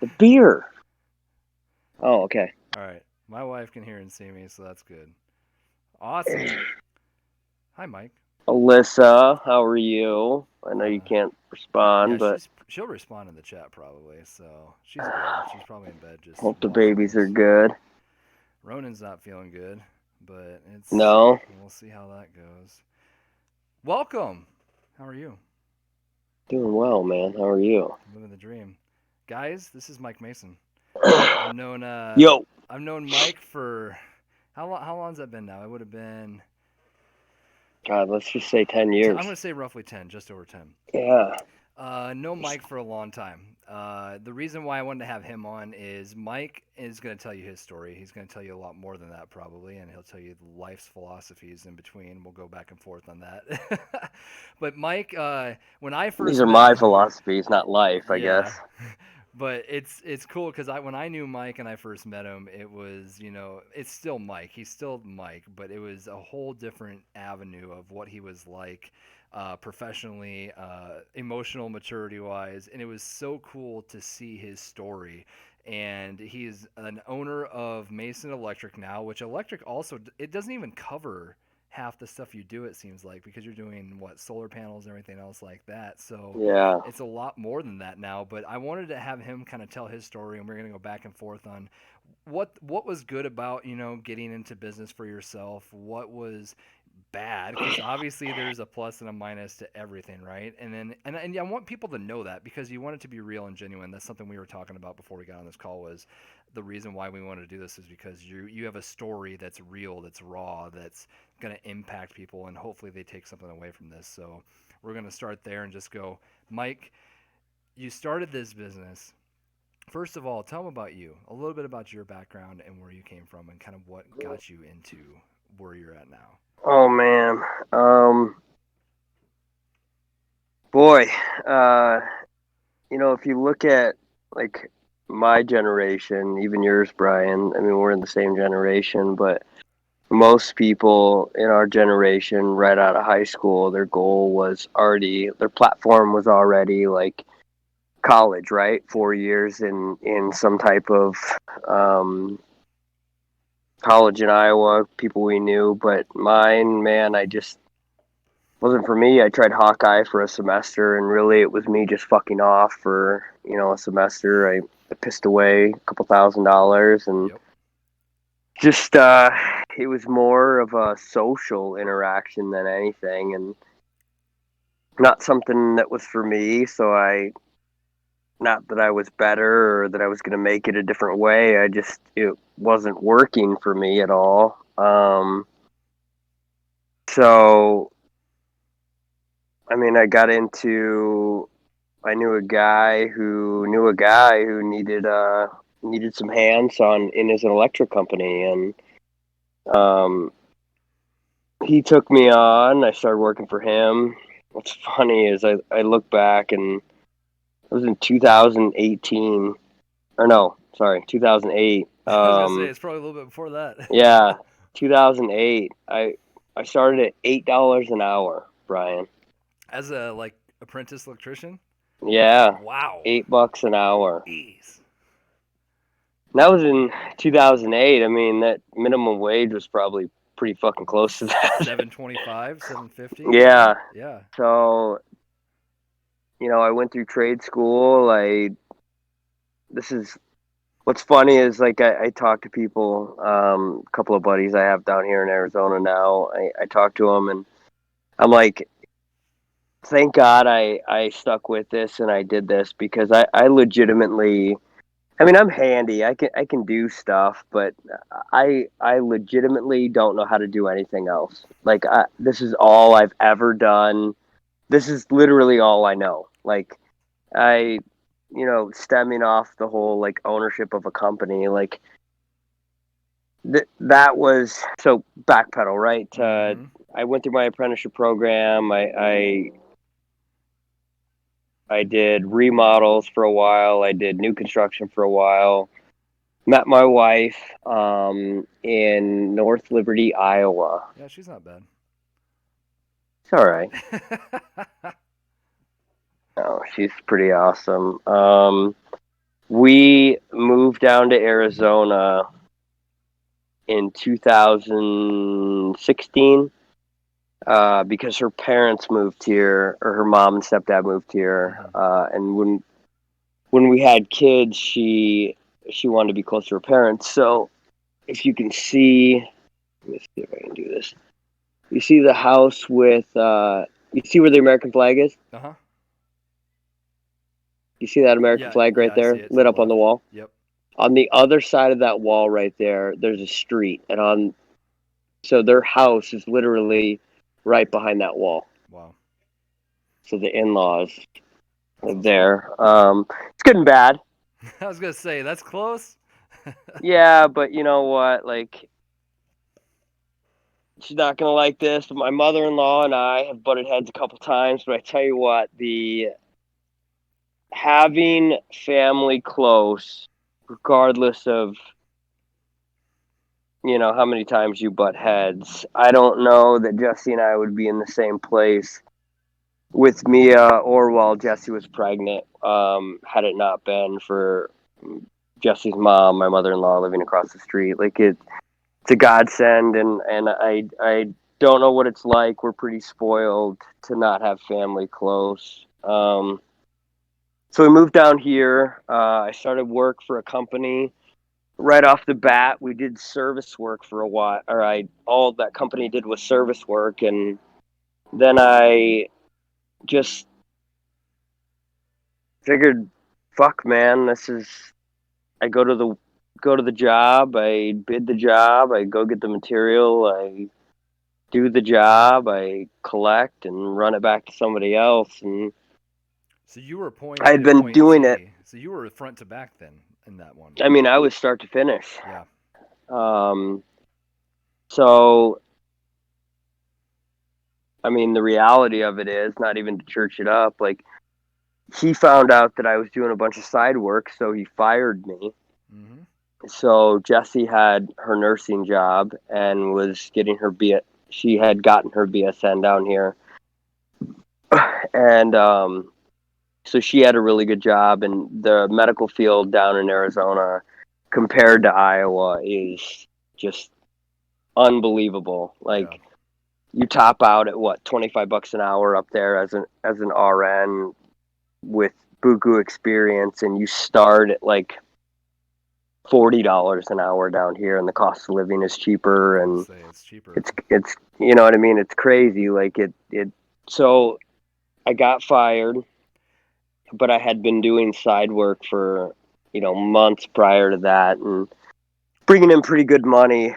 The beer. Oh, okay. All right. My wife can hear and see me, so that's good. Awesome. Hi, Mike. Alyssa, how are you? I know you Uh, can't yeah, respond, but she'll respond in the chat probably, so she's good. She's probably in bed just hope the watching babies are this. good. Ronan's not feeling good, but No, we'll see how that goes. Welcome. How are you? doing well, man. How are you? Living the dream, guys. This is Mike Mason. I've known Yo. I've known Mike for how long? How long's that been now? It would have been. God, let's just say 10 I'm years. gonna say roughly 10, just over 10. Yeah. Know Mike for a long time. The reason why I wanted to have him on is Mike is going to tell you his story. He's going to tell you a lot more than that, probably, and he'll tell you life's philosophies in between. We'll go back and forth on that. But Mike, when I These first are met my him, philosophies, not life, I guess. yeah. But it's cool because when I knew Mike and I first met him, it was it's still Mike. He's still Mike, but it was a whole different avenue of what he was like professionally, emotional maturity wise, and it was so cool to see his story. And he's an owner of Mason Electric now, which Electric also it doesn't even cover half the stuff you do, it seems like, because you're doing what solar panels and everything else like that. So Yeah. it's a lot more than that now. But I wanted to have him kind of tell his story, and we're going to go back and forth on what was good about getting into business for yourself, what was bad, because obviously there's a plus and a minus to everything, right? And I want people to know that, because you want it to be real and genuine. That's something we were talking about before we got on this call. Was the reason why we wanted to do this is because you have a story that's real, that's raw, that's going to impact people, and hopefully they take something away from this. So we're going to start there and just go, Mike, you started this business. First of all, tell them about you, a little bit about your background and where you came from, and kind of what got you into where you're at now. Oh, man. Boy. Uh, if you look at, like, my generation, even yours, Brian, I mean, we're in the same generation, but most people in our generation right out of high school, their platform was already like college, right? Yep. 4 years in some type of um, college in Iowa, people we knew. But mine, man, I just wasn't for me. I tried Hawkeye for a semester, and really it was me just fucking off for a semester. I pissed away a couple $1,000 and Yep. just it was more of a social interaction than anything, and not something that was for me. So I not that I was better or that I was going to make it a different way. It wasn't working for me at all. So I mean, I knew a guy who needed some hands on in his electric company, and um, he took me on. I started working for him. What's funny is I look back, and it was in 2018, or no, sorry, 2008. I was gonna say it's probably a little bit before that. Yeah, 2008. I started at $8 an hour, Brian. As a apprentice electrician. Yeah, Wow. $8 an hour. Jeez. And that was in 2008. I mean, that minimum wage was probably pretty fucking close to that. 725, 750 maybe. Yeah. Yeah. So, I went through trade school. This is what's funny is like I talk to people, a couple of buddies I have down here in Arizona now. I talk to them and I'm like, thank God I stuck with this and I did this because I legitimately, I mean, I'm handy. I can do stuff, but I legitimately don't know how to do anything else. Like this is all I've ever done. This is literally all I know. Like I, stemming off the whole like ownership of a company, like that was so backpedal, right? Mm-hmm. I went through my apprenticeship program. I did remodels for a while. I did new construction for a while. Met my wife in North Liberty, Iowa. Yeah, she's not bad. It's all right. Oh, she's pretty awesome. We moved down to Arizona in 2016 because her parents moved here, or her mom and stepdad moved here. Mm-hmm. And when we had kids, she wanted to be close to her parents. So if you can see, let me see if I can do this. You see the house with, you see where the American flag is? Uh-huh. You see that American Yeah, flag yeah, right I see there, it to lit the up on the left. wall? Yep. On the other side of that wall right there, there's a street, so their house is literally right behind that wall. Wow. So the in-laws That's live awesome. there. It's good and bad. I was gonna say that's close. Yeah, but you know what? Like, she's not gonna like this. But my mother-in-law and I have butted heads a couple times. But I tell you what, the having family close, regardless of how many times you butt heads, I don't know that Jesse and I would be in the same place with Mia or while Jesse was pregnant, had it not been for Jesse's mom, my mother-in-law, living across the street. Like it's a godsend, and I don't know what it's like. We're pretty spoiled to not have family close. So we moved down here. I started work for a company. Right off the bat, we did service work for a while. All that company did was service work, and then I just figured, fuck, man, this is. I go to the job. I bid the job. I go get the material. I do the job. I collect and run it back to somebody else. And So you were point I A had to been point doing it. Z. So you were front to back then in that one. I mean, I was start to finish. Yeah. Um, so I mean, the reality of it is, not even to church it up, like he found out that I was doing a bunch of side work, so he fired me. Mm-hmm. So Jessie had her nursing job and was getting her she had gotten her BSN down here, and so she had a really good job. And the medical field down in Arizona, compared to Iowa, is just unbelievable. Yeah. Like you top out at what, $25 an hour up there as an RN with buku experience, and you start at like $40 an hour down here, and the cost of living is cheaper, I was and gonna say it's cheaper. it's you know what I mean. It's crazy. Like it. So I got fired, but I had been doing side work for months prior to that, and bringing in pretty good money.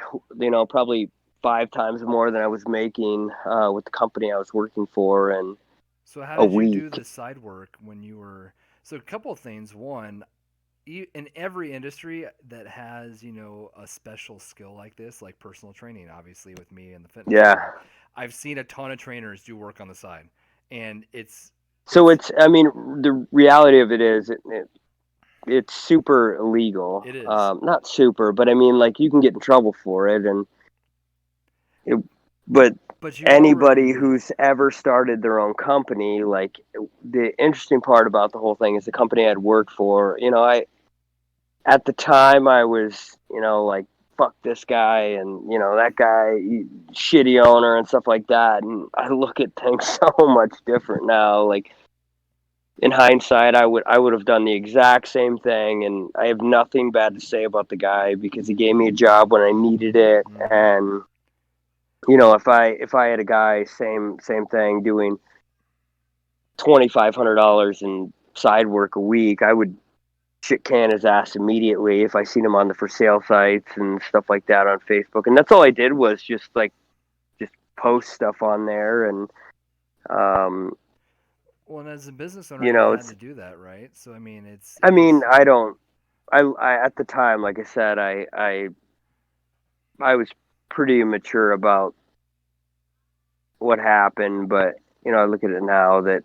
Probably 5 times more than I was making with the company I was working for, and So how a did you do week. the side work when you were? So a couple of things. One, in every industry that has a special skill like this, like personal training, obviously with me in the fitness Yeah. world, I've seen a ton of trainers do work on the side, and So it's I mean, the reality of it is, it's super illegal. it is. Not super, but I mean, like you can get in trouble for it, it, but But you anybody already who's ever started their own company, like the interesting part about the whole thing is the company I'd worked for. At the time I was, like, fuck this guy and that guy, shitty owner and stuff like that. And I look at things so much different now. Like in hindsight, I would have done the exact same thing, and I have nothing bad to say about the guy because he gave me a job when I needed it. mm-hmm. And if I had a guy, same thing, doing $2,500 in side work a week, I would shit can his ass immediately if I seen him on the for sale sites and stuff like that on Facebook. And that's all I did was just post stuff on there. And um, Well, and as a business owner, you had it's. to do that, right? So I mean, it's I it mean, was I don't. At the time, like I said, I was pretty immature about what happened, but I look at it now that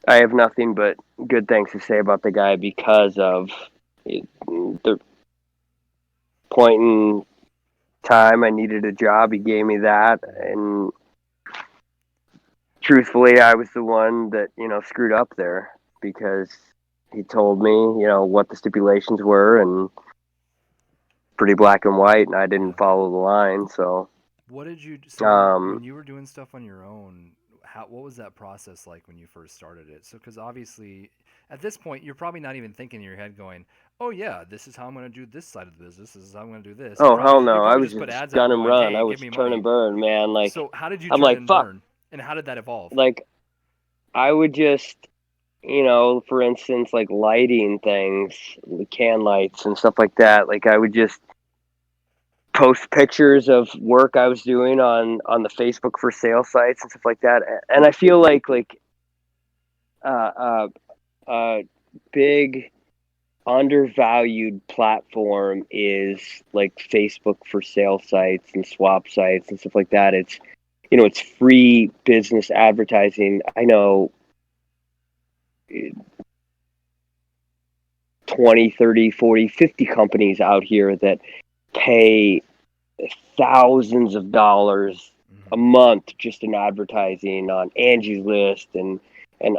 I have nothing but good things to say about the guy because of the point in time I needed a job. He gave me that, and truthfully, I was the one that screwed up there because he told me, what the stipulations were, and pretty black and white, and I Yeah. didn't follow the line. So, So when um, you were doing stuff on your own, what was that process like when you first started it? So because obviously at this point you're probably not even thinking in your head going, "Oh yeah, this is how I'm going to do this side of the business. This is how I'm going to do this." oh hell You no, I probably was just put just ads out gun and going, run. I "Hey, give was me turn money." and burn, man. Like, So how did you I'm turn like, and fuck. burn, and how did that evolve? Like, I would just, for instance, like lighting things, can lights and stuff like that. Like, I would just post pictures of work I was doing on the Facebook for sale sites and stuff like that. And I feel like uh, a big undervalued platform is like Facebook for sale sites and swap sites and stuff like that. It's free business advertising. I know 20, 30, 40, 50 companies out here that pay thousands of dollars a Hmm. month just in advertising on Angie's List and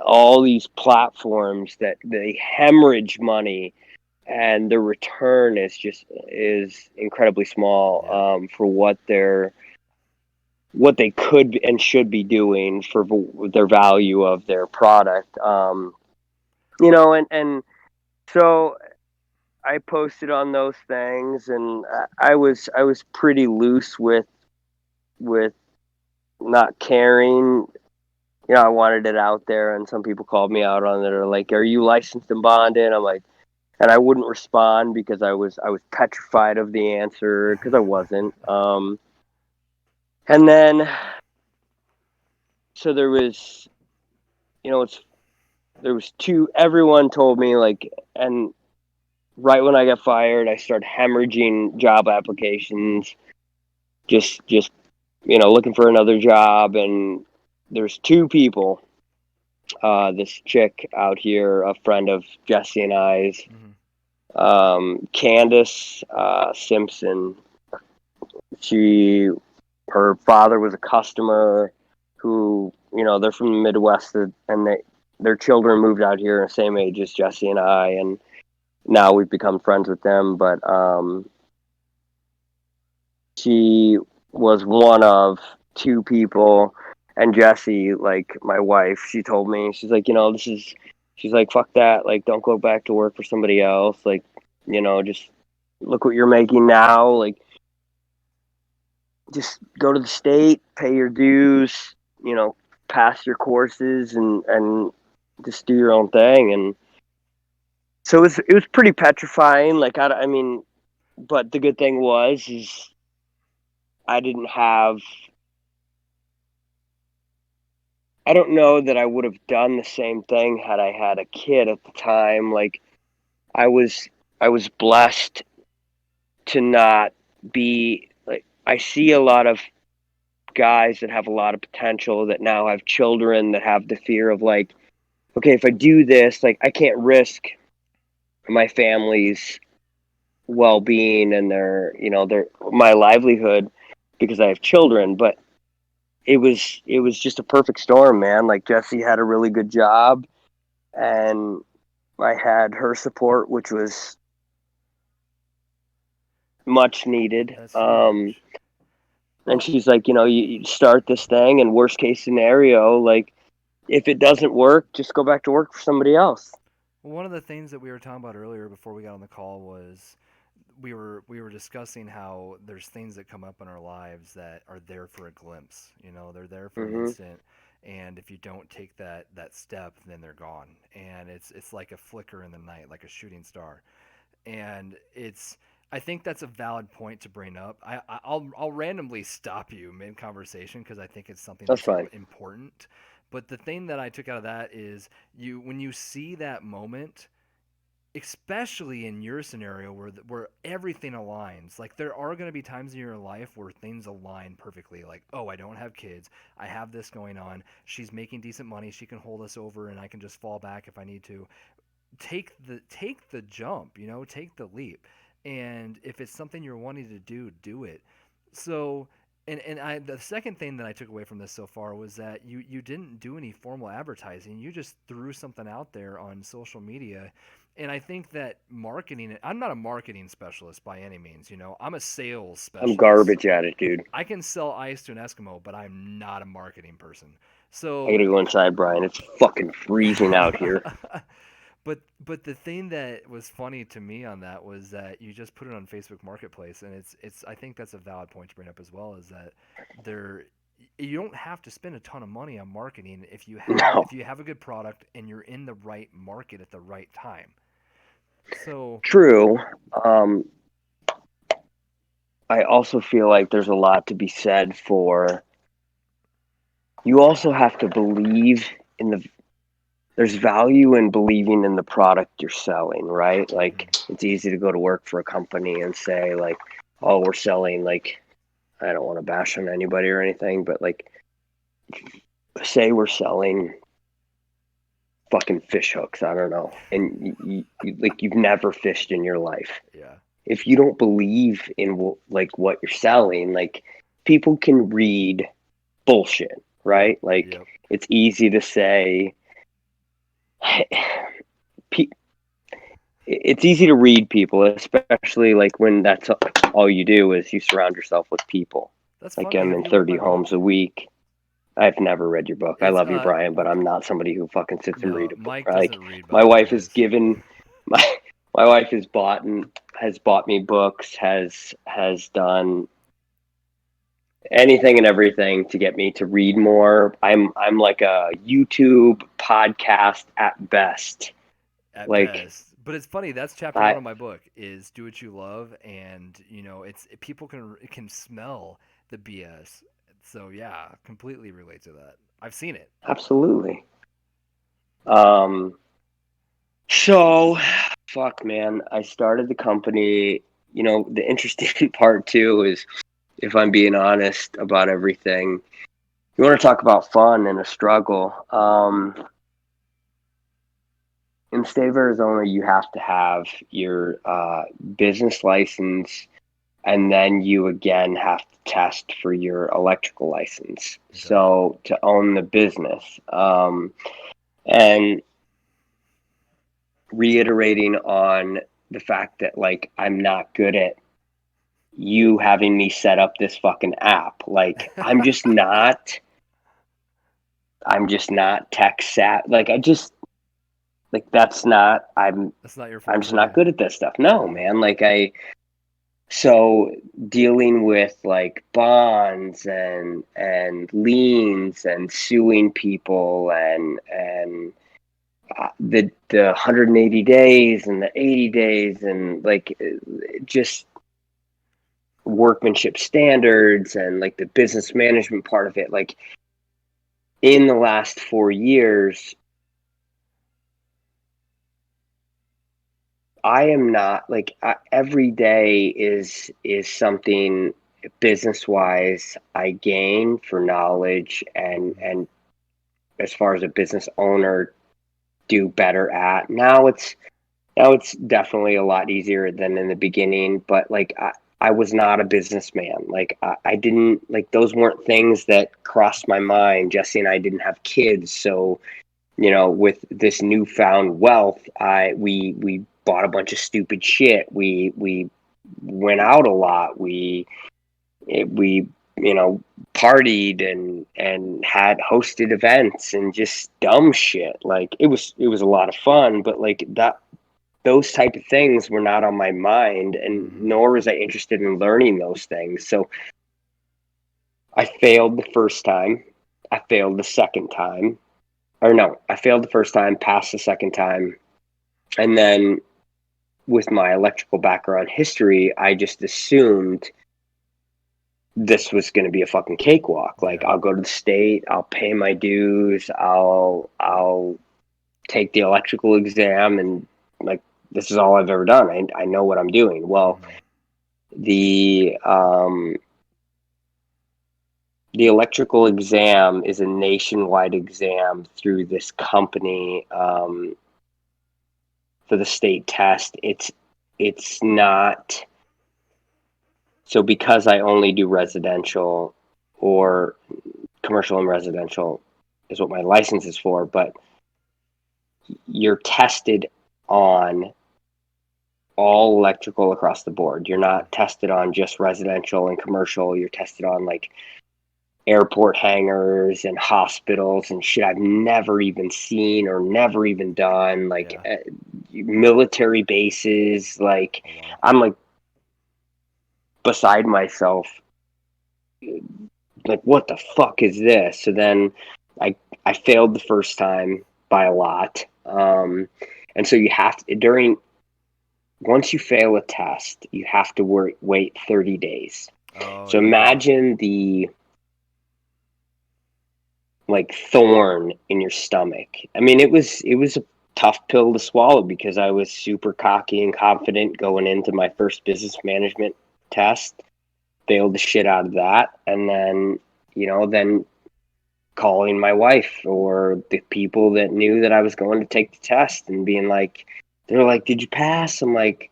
all these platforms that they hemorrhage money, and the return is incredibly small, Yeah. for what they could and should be doing for their value of their product. And so I posted on those things, and I was pretty loose with not caring. I wanted it out there, and some people called me out on it. Or like, "Are you licensed and bonded?" I'm like, and I wouldn't respond because I was petrified of the answer because I wasn't. And then so it's there was two. Everyone told me like, and right when I got fired, I started hemorrhaging job applications, just looking for another job, and there's two people. This chick out here, a friend of Jesse and I's, Hmm. Candace Simpson. She, her father was a customer who, they're from the Midwest, and their children moved out here, the same age as Jesse and I, and now we've become friends with them. But she was one of two people, and Jessie, like my wife, she told me, she's like, she's like, fuck that, like, don't go back to work for somebody else, like, just look what you're making now, like, just go to the state, pay your dues, pass your courses, and just do your own thing. And so it was pretty petrifying. Like, I mean, but the good thing is I didn't have. I don't know that I would have done the same thing had I had a kid at the time. Like, I was I was blessed to not be like, I see a lot of guys that have a lot of potential that now have children that have the fear of like, okay, if I do this, like, I can't risk my family's well-being and their my livelihood because I have children. But it was just a perfect storm, man. Like, Jesse had a really good job, and I had her support, which was much needed. That's huge. And Well, she's like, you start this thing, and worst case scenario, like, if it doesn't work, just go back to work for somebody else. one of the things that we were talking about earlier before we got on the call was we were discussing how there's things that come up in our lives that are there for a glimpse. They're there for an Hmm. instant, and if you don't take that step, then they're gone. And it's like a flicker in the night, like a shooting star. And it's I think that's a valid point to bring up. I'll randomly stop you mid conversation because I think it's something That's that's fine. important. But the thing that I took out of that is when you see that moment, especially in your scenario where everything aligns. Like, there are going to be times in your life where things align perfectly. Like, oh, I don't have kids, I have this going on, she's making decent money, she can hold us over, and I can just fall back if I need to. Take the jump, take the leap. And if it's something you're wanting to do, do it. So And the second thing that I took away from this so far was that you didn't do any formal advertising. You just threw something out there on social media. And I think that marketing, I'm not a marketing specialist by any means, you know. I'm a sales I'm specialist. garbage at it, dude. I can sell ice to an Eskimo, but I'm not a marketing person. I So gotta go inside, Brian. It's fucking freezing out here. but the thing that was funny to me on that was that you just put it on Facebook Marketplace, and it's I think that's a valid point to bring up as well, is that there you don't have to spend a ton of money on marketing No, if you have a good product and you're in the right market at the right time. So true. Um, I also feel like there's a lot to be said for. You also have to believe in the. There's value in believing in the product you're selling, right? mhm, Like it's easy to go to work for a company and say like, "Oh, we're selling like." I don't want to bash on anybody or anything, but like, say we're selling fucking fish hooks. I don't know, and like you've never fished in your life. yeah, If you don't believe in like what you're selling, like people can read bullshit, yep, right? Like yep, it's easy to say. It's easy to read people, especially like when that's all you do is you surround yourself with people. that's Like funny. I'm Have in you read 30 my book? homes a week. I've never read your book. I It's love you, Brian, but I'm not somebody who fucking sits and read no, a book. Mike Like doesn't read, by my the way, wife has guys. given my my wife has bought me books, has done anything and everything to get me to read more. I'm like a YouTube podcast at best. At Like best. But it's funny. That's chapter I one of my book: is do what you love, and you know, it's people can smell the BS. So yeah, completely relate to that. I've seen it. absolutely. Um so fuck man, I started the company. You know, the interesting part too is if I'm being honest about everything, you want to talk about fun and a struggle. In the state of Arizona, you have to have your business license, and then you again have to test for your electrical license. Okay. So to own the business, and reiterating on the fact that like I'm not good at you having me set up this fucking app. Like I'm just not tech savvy. Like I just like that's not That's not your I'm just forte. not good at this stuff. No, Yeah. man. Like I so dealing with like bonds and liens and suing people and the 180 days and the 80 days and like just workmanship standards and like the business management part of it, like in the last 4 years I am not like every day is something business wise I gain for knowledge Hmm. and as far as a business owner do better at. Now it's definitely a lot easier than in the beginning, but like I was not a businessman. Like I didn't like those weren't things that crossed my mind. Jesse and I didn't have kids, so you know, with this newfound wealth, we bought a bunch of stupid shit. We went out a lot. We you know partied and had hosted events and just dumb shit. Like it was a lot of fun, but like that those type of things were not on my mind, and Hmm. nor was I interested in learning those things. So I failed the first time. I failed the second time. Or no, I failed the first time, passed the second time, and then with my electrical background history, I just assumed this was going to be a fucking cakewalk. Like Yeah. I'll go to the state, I'll pay my dues, I'll take the electrical exam, and like this is all I've ever done. I know what I'm doing. Well, Hmm. the um, the electrical exam is a nationwide exam through this company for the state test. It's not So because I only do residential, or commercial and residential is what my license is for, but you're tested on all electrical across the board. You're not tested on just residential and commercial. You're tested on like airport hangars and hospitals and shit I've never even seen or never even done, like Yeah. Military bases. Like, Oh, wow. I'm like beside myself, like, what the fuck is this? So then I failed the first time by a lot. And so you have to, once you fail a test, you have to wait 30 days. Oh, So yeah. imagine the like thorn in your stomach. I mean, it was a tough pill to swallow because I was super cocky and confident going into my first business management test. Failed the shit out of that, and then then calling my wife or the people that knew that I was going to take the test and being like, they're like, "Did you pass?" I'm like,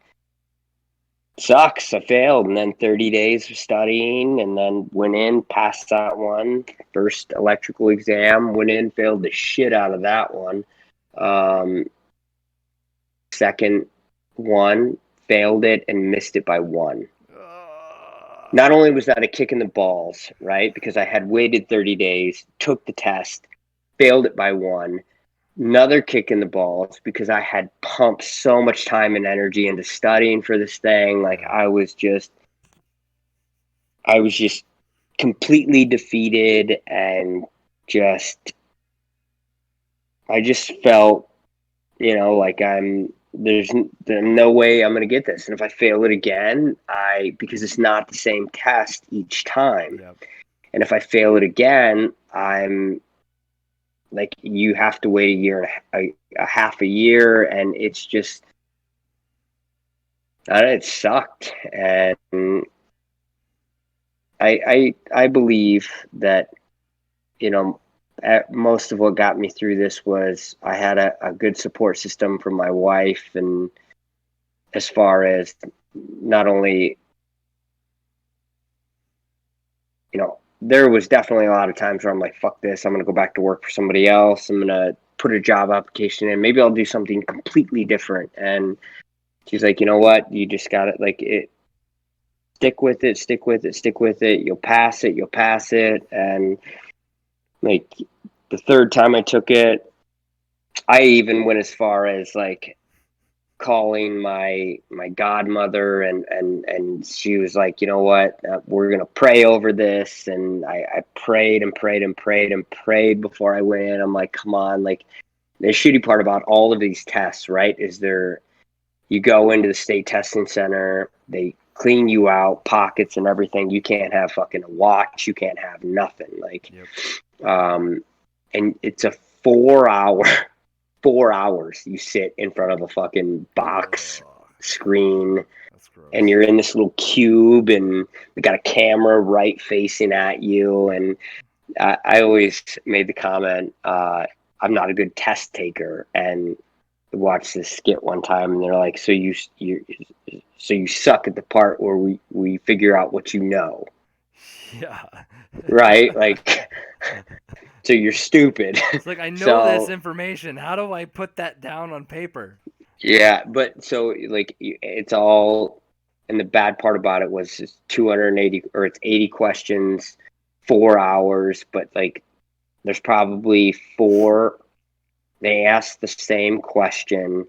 sucks, I failed. And then 30 days of studying, and then went in, passed that one. First electrical exam, went in, failed the shit out of that one. Um, Second one, failed it and missed it by one. Not only was that a kick in the balls, right? Because I had waited 30 days, took the test, failed it by one. Another kick in the balls because I had pumped so much time and energy into studying for this thing. Like, Yeah. I was just completely defeated, and just I just felt, like there's no way I'm going to get this. And if I fail it again, because it's not the same test each time. Yep. And if I fail it again, I'm like, you have to wait a half a year, and it's just, it sucked. And I believe that, most of what got me through this was I had a good support system from my wife, and as far as not only, there was definitely a lot of times where I'm like, fuck this, I'm going to go back to work for somebody else. I'm going to put a job application in. Maybe I'll do something completely different. And she's like, you know what? You just got it. Stick with it, stick with it, stick with it. You'll pass it, you'll pass it. And like the third time I took it, I even went as far as like calling my godmother, and she was like, you know what, we're gonna pray over this. And I prayed and prayed and prayed and prayed before I went in. I'm like, come on. Like, the shitty part about all of these tests, right, is you go into the state testing center, they clean you out, pockets and everything. You can't have fucking a watch, you can't have nothing. Like, Yep. And it's a 4 hour 4 hours you sit in front of a fucking box Ugh, screen, that's and gross. you're in this little cube, and they got a camera right facing at you. And I always made the comment, I'm not a good test taker. And watched this skit one time, and they're like, so you suck at the part where we figure out what you know, Yeah. right? Like, so you're stupid. It's like, I know this So information. How do I put that down on paper? yeah, but so like it's all, and the bad part about it was it's 280, or it's 80 questions, 4 hours, but like there's probably four. They ask the same question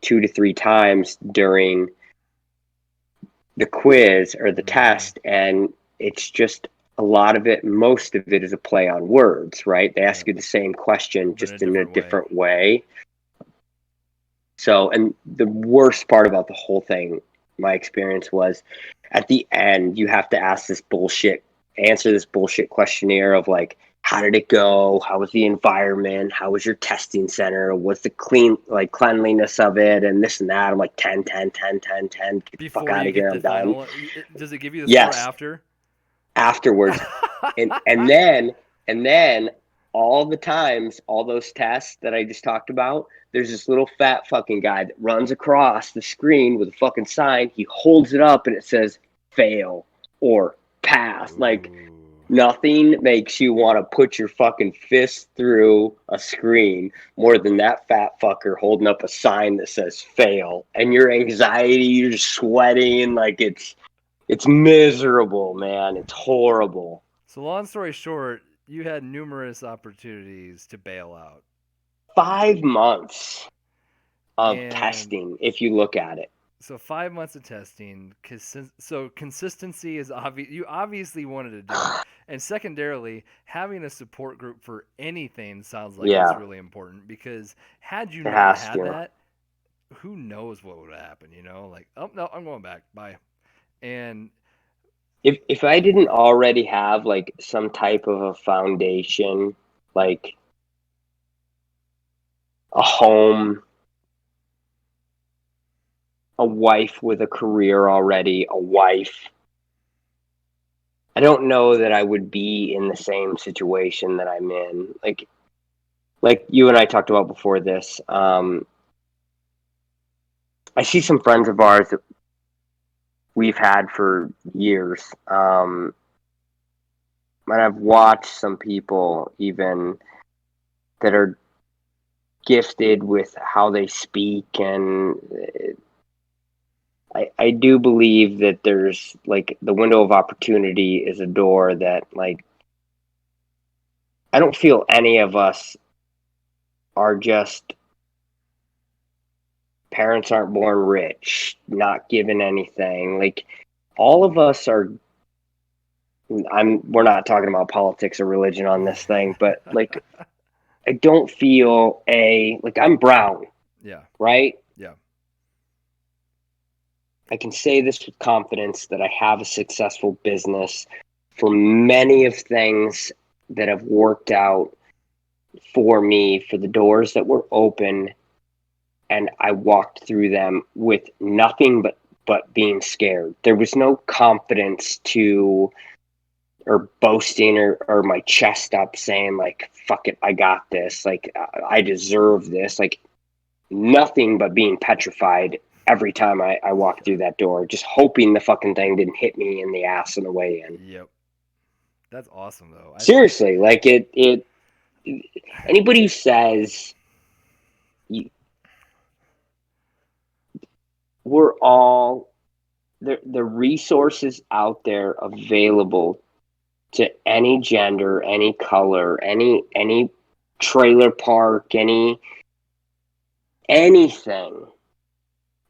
2 to 3 times during the quiz or the Mm-hmm. test, and it's just a lot of it. Most of it is a play on words, right? They ask Yep. you the same question But in a just in a different way. different way. So, and the worst part about the whole thing, my experience was, at the end, you have to answer this bullshit questionnaire of like, how did it go? How was the environment? How was your testing center? What's the cleanliness of it? And this and that. I'm like, 10, 10, 10, 10, 10. Get the fuck Before out you of get here. the I'm done. final, does it give you the score Yes, after? afterwards. And then all the times, all those tests that I just talked about, there's this little fat fucking guy that runs across the screen with a fucking sign. He holds it up and it says fail. or pass. Like, Ooh. nothing makes you want to put your fucking fist through a screen more than that fat fucker holding up a sign that says fail. And your anxiety, you're sweating. Like, it's miserable, man. It's horrible. So long story short, you had numerous opportunities to bail out. 5 months of And testing, if you look at it. so 5 months of testing. So consistency is obvious. You obviously wanted to do it, and secondarily, having a support group for anything sounds like it's Yeah, really important. Because had you it not has had to. that, who knows what would have happened? You know, like, oh no, I'm going back. Bye. And If I didn't already have like some type of a foundation, like a home, a wife with a career already, a wife, I don't know that I would be in the same situation that I'm in. Like you and I talked about before this. I see some friends of ours that we've had for years. And I've watched some people even that are gifted with how they speak, and I do believe that there's like the window of opportunity is a door that, like, I don't feel any of us are just parents aren't born rich, not given anything. Like, all of us are. We're not talking about politics or religion on this thing, but like, I don't feel like I'm brown, yeah, right? yeah, I can say this with confidence that I have a successful business for many of things that have worked out for me, for the doors that were open, and I walked through them with nothing but being scared. There was no confidence to or boasting or my chest up saying like, fuck it, I got this, like I deserve this, like nothing but being petrified every time I walked through that door, just hoping the fucking thing didn't hit me in the ass on the way in. yep. That's awesome though. Seriously, like it anybody who says you, we're all the resources out there available to any gender, any color, any trailer park, anything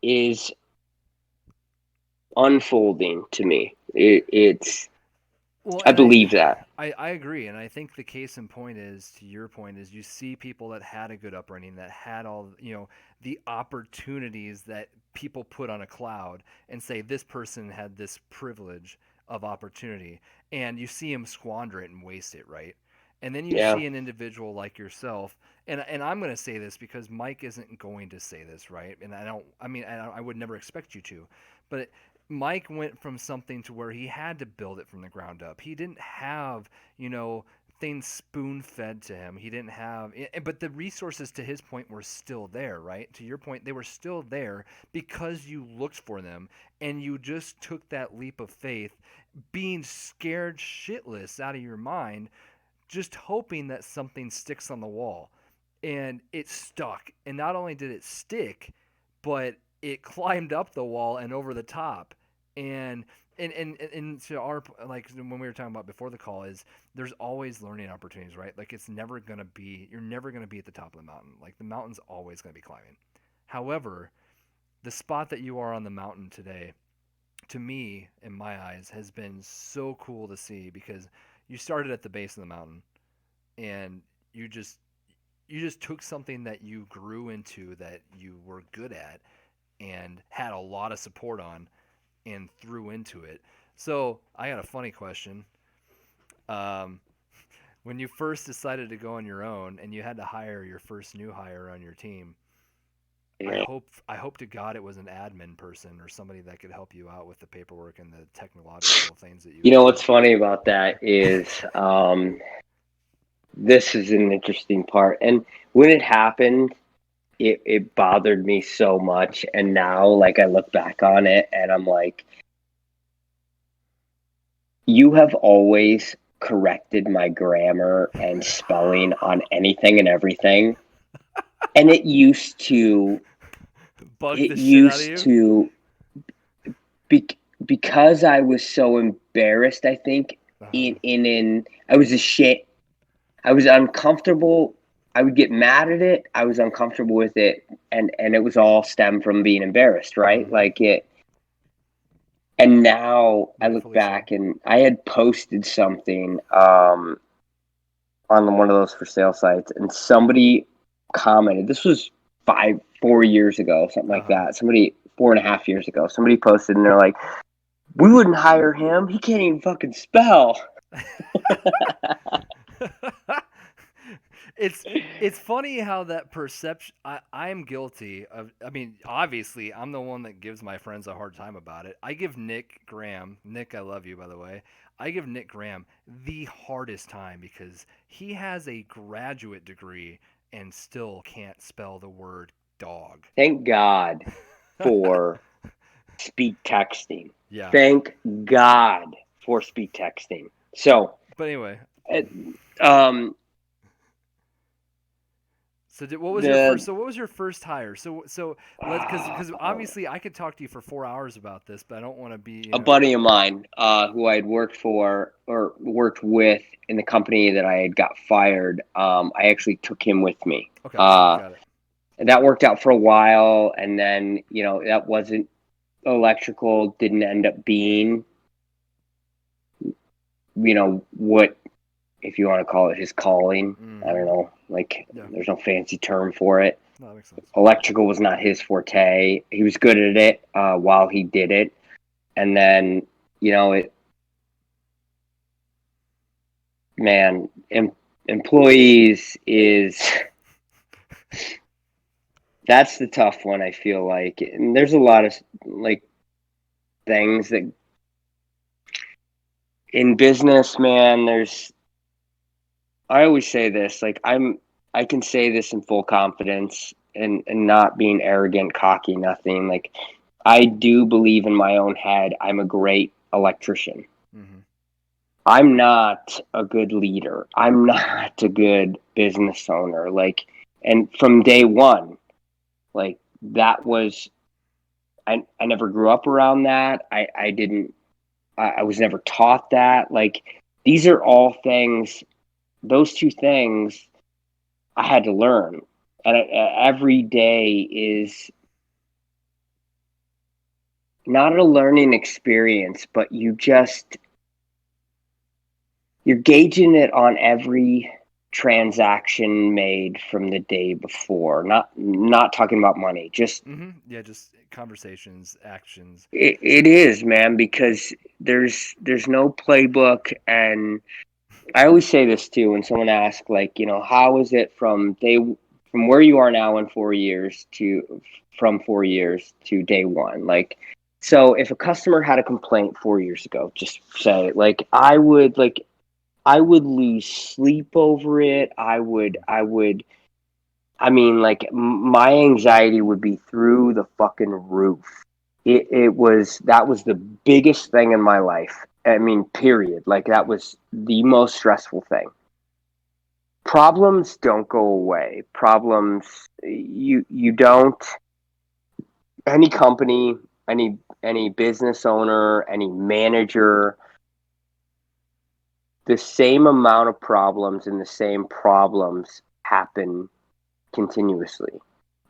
is unfolding to me. It's Well, I and believe that. I agree, and I think the case in point is, to your point, is you see people that had a good upbringing, that had all, the opportunities that people put on a cloud and say this person had this privilege of opportunity, and you see them squander it and waste it, right? And then you Yeah. see an individual like yourself, and I'm going to say this because Mike isn't going to say this, right? And I would never expect you to, but Mike went from something to where he had to build it from the ground up. He didn't have, things spoon fed to him. He didn't have, but the resources, to his point, were still there, right? To your point, they were still there because you looked for them and you just took that leap of faith, being scared shitless out of your mind, just hoping that something sticks on the wall. And it stuck. And not only did it stick, but it climbed up the wall and over the top. And and to our, like when we were talking about before the call, is there's always learning opportunities, right? Like you're never gonna be at the top of the mountain. Like the mountain's always gonna be climbing. However, the spot that you are on the mountain today, to me, in my eyes, has been so cool to see, because you started at the base of the mountain and you just you just took something that you grew into, that you were good at and had a lot of support on, and threw into it. So I got a funny question. Um, when you first decided to go on your own and you had to hire your first new hire on your team, I hope to God it was an admin person or somebody that could help you out with the paperwork and the technological things that you You would know do. what's funny about that is this is an interesting part. And when it happened, it bothered me so much. And now, like, I look back on it and I'm like, You have always corrected my grammar and spelling on anything and everything. And Bug it the shit out of used you. to, be, because I was so embarrassed, I think, Uh-huh. I was a shit. I was uncomfortable. I would get mad at it. I was uncomfortable with it. And it was all stemmed from being embarrassed, right? Mm-hmm. Like it, and now I look Rightfully so. back and I had posted something, on one of those for sale sites, and somebody commented. This was 4 years ago, something like Uh-huh. that. Somebody 4.5 years ago, somebody posted, and they're like, "We wouldn't hire him. He can't even fucking spell." it's it's funny how that perception I'm guilty of. I mean, obviously I'm the one that gives my friends a hard time about it. I give Nick Graham, Nick, I love you by the way. I give Nick Graham the hardest time because he has a graduate degree and still can't spell the word dog. Thank God for speed texting. Yeah. Thank God for speed texting. So, But anyway, it, um, so what was your first? the So what was your first hire? So let's because obviously I could talk to you for 4 hours about this, but I don't want to be a buddy of mine, who I had worked for or worked with in the company that I had got fired, I actually took him with me. Okay, got it. That worked out for a while, and then that wasn't electrical. Didn't end up being what, if you want to call it, his calling. I Mm-hmm. don't know. Like, Yeah, there's no fancy term for it. no, that makes sense. Electrical was not his forte. He was good at it, while he did it, and then it, man, employees is that's the tough one. I feel like, and there's a lot of like things that in business, man. I always say this, like, I can say this in full confidence, and not being arrogant, cocky, nothing. Like, I do believe in my own head. I'm a great electrician. Mm-hmm. I'm not a good leader. I'm not a good business owner. Like, and from day one, like, that was, I never grew up around that. I didn't, I was never taught that. Like, these are all things, those two things I had to learn. And every day is not a learning experience, but you're gauging it on every transaction made from the day before. Not talking about money, just Mm-hmm. Yeah, just conversations, actions. it is, man, because there's no playbook. And I always say this too when someone asks, like, how is it from where you are now in 4 years to from 4 years to day one? Like, so if a customer had a complaint 4 years ago, just say, like, I would lose sleep over it. I mean, like, my anxiety would be through the fucking roof. That was the biggest thing in my life. I mean, period. Like, that was the most stressful thing. Problems don't go away. Problems, you don't, any company, any business owner, any manager, the same amount of problems and the same problems happen continuously.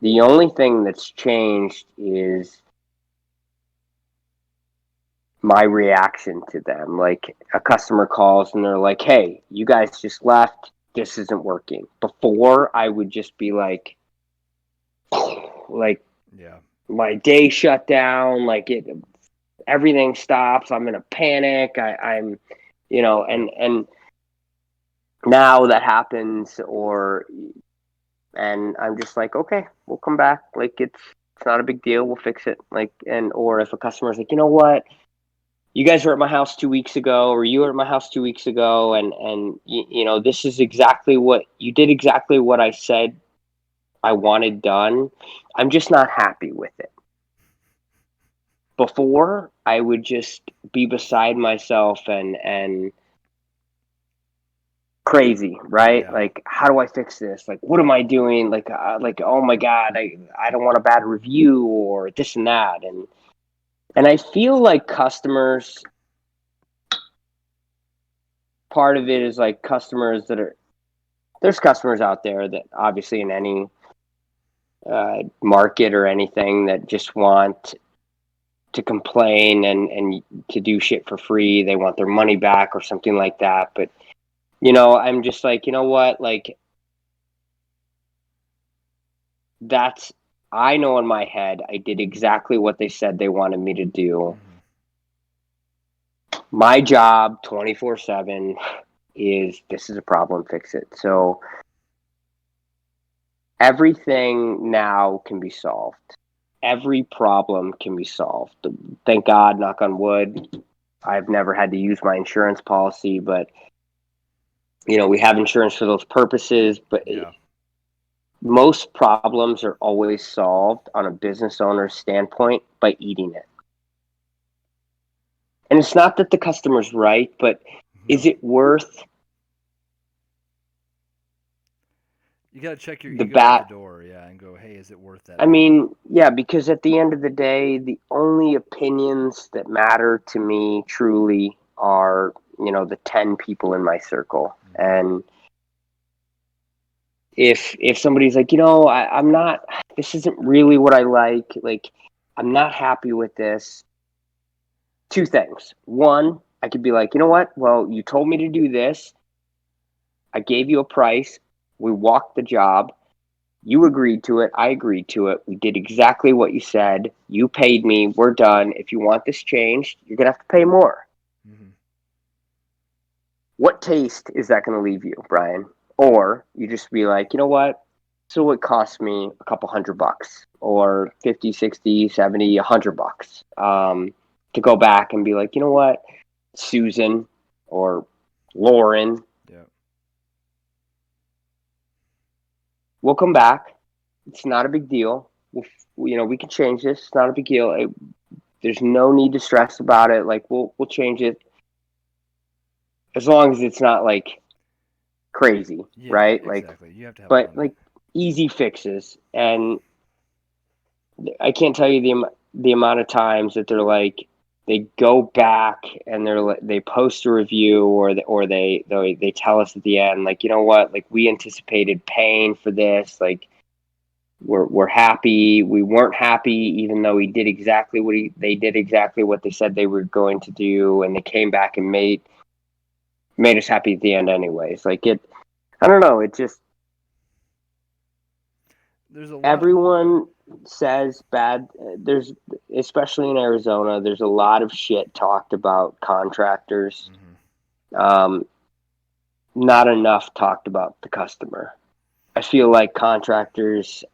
The only thing that's changed is my reaction to them. Like, a customer calls and they're like, "Hey, you guys just left. This isn't working." Before, I would just be like Yeah. my day shut down, like everything stops. I'm in a panic. I'm, Yep. and now that happens, and I'm just like, okay, we'll come back. Like, it's not a big deal. We'll fix it. Like, or if a customer's like, you know what, you guys were at my house 2 weeks ago, or you were at my house 2 weeks ago, and this is exactly what you did, exactly what I said I wanted done. I'm just not happy with it. before I would just be beside myself and crazy, right? Yeah. Like, how do I fix this? Like, what am I doing? Like, oh my God, I don't want a bad review or this and that. And I feel like customers, part of it is like customers that are, there's customers out there that obviously in any market or anything that just want to complain and to do shit for free. They want their money back or something like that. But, I'm just like, you know what? Like, that's, I know in my head, I did exactly what they said they wanted me to do. Hmm. My job 24/7 is this is a problem, fix it. So everything now can be solved. Every problem can be solved. Thank God, knock on wood. I've never had to use my insurance policy, but we have insurance for those purposes. But Yeah. most problems are always solved on a business owner's standpoint by eating it. And it's not that the customer's right, but is No. it worth You got to check your the ego at the bat? door, yeah, and go, hey, is it worth that I battle? mean, yeah, because at the end of the day, the only opinions that matter to me truly are, the 10 people in my circle. Hmm. And if somebody's like, I'm not, this isn't really what I like, I'm not happy with this. Two things. One, I could be like, you know what? Well, you told me to do this. I gave you a price. We walked the job. You agreed to it. I agreed to it. We did exactly what you said. You paid me. We're done. If you want this changed, you're going to have to pay more. Hmm. What taste is that going to leave you, Brian? Or you just be like, you know what? So it cost me a couple $100 or 50, 60, 70, $100 to go back and be like, you know what? Susan or Lauren, Yeah. we'll come back. It's not a big deal. We can change this. It's not a big deal. There's no need to stress about it. Like we'll change it as long as it's not like crazy, Yeah, right? Like, exactly. You have to have a but limit. like easy fixes. And I can't tell you the amount of times that they're like they go back and they post a review or they tell us at the end like, you know what, like we anticipated paying for this, like we're happy. We weren't happy even though they did exactly what they said they were going to do, and they came back and made us happy at the end anyways. Like it, I don't know. It just There's a lot. everyone says bad. There's especially in Arizona. There's a lot of shit talked about contractors. Hmm. Um, Not enough talked about the customer. I feel like contractors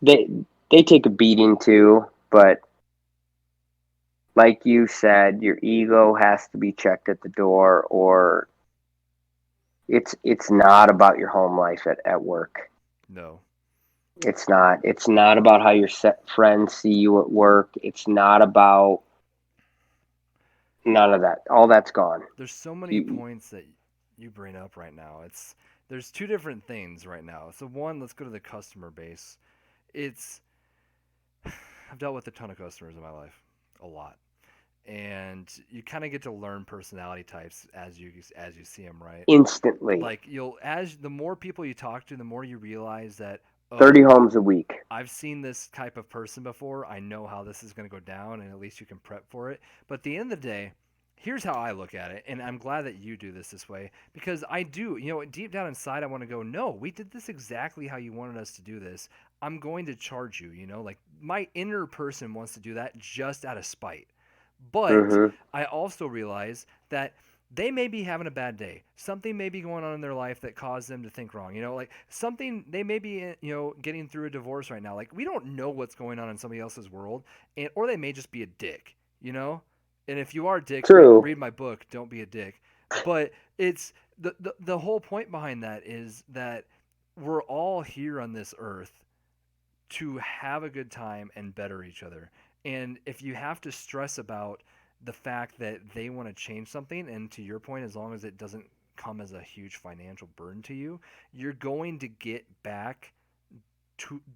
they they take a beating too, but like you said, your ego has to be checked at the door, or it's not about your home life at work. No. It's not. It's not about how your friends see you at work. It's not about none of that. All that's gone. There's so many You, points that you bring up right now. There's two different things right now. So one, let's go to the customer base. It's I've dealt with a ton of customers in my life, a lot. And you kind of get to learn personality types as you see them, right? instantly, Like you'll as the more people you talk to, the more you realize that, 30 oh, homes a week. I've seen this type of person before. I know how this is going to go down, and at least you can prep for it. But at the end of the day, here's how I look at it, and I'm glad that you do this way because I do. Deep down inside, I want to go, no, we did this exactly how you wanted us to do this. I'm going to charge you. Like my inner person wants to do that just out of spite. But Mm-hmm. I also realize that they may be having a bad day. Something may be going on in their life that caused them to think wrong. Like something they may be, getting through a divorce right now. Like we don't know what's going on in somebody else's world, and or they may just be a dick. And if you are a dick, read True. read my book. Don't be a dick. But it's the whole point behind that is that we're all here on this earth to have a good time and better each other. And if you have to stress about the fact that they want to change something, and to your point, as long as it doesn't come as a huge financial burden to you, you're going to get back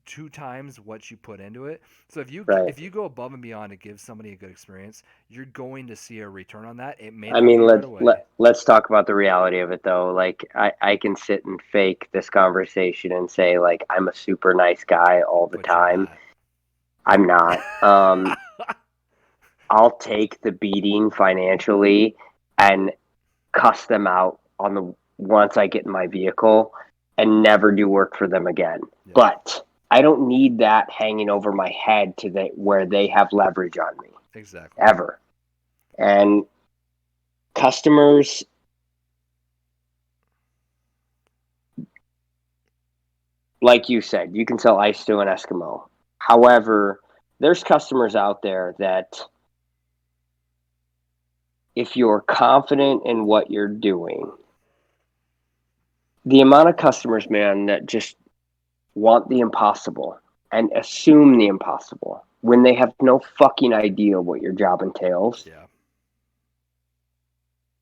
two times what you put into it. So Right. if you go above and beyond to give somebody a good experience, you're going to see a return on that. It may I not mean, be right away. let's talk about the reality of it though. Like I can sit and fake this conversation and say like I'm a super nice guy all the But you're time. not. I'm not. I'll take the beating financially and cuss them out on the once I get in my vehicle and never do work for them again. Yep. But I don't need that hanging over my head to the where they have leverage on me Exactly. ever. And customers, like you said, you can sell ice to an Eskimo. However, there's customers out there that if you're confident in what you're doing, the amount of customers, man, that just want the impossible and assume the impossible when they have no fucking idea what your job entails Yeah.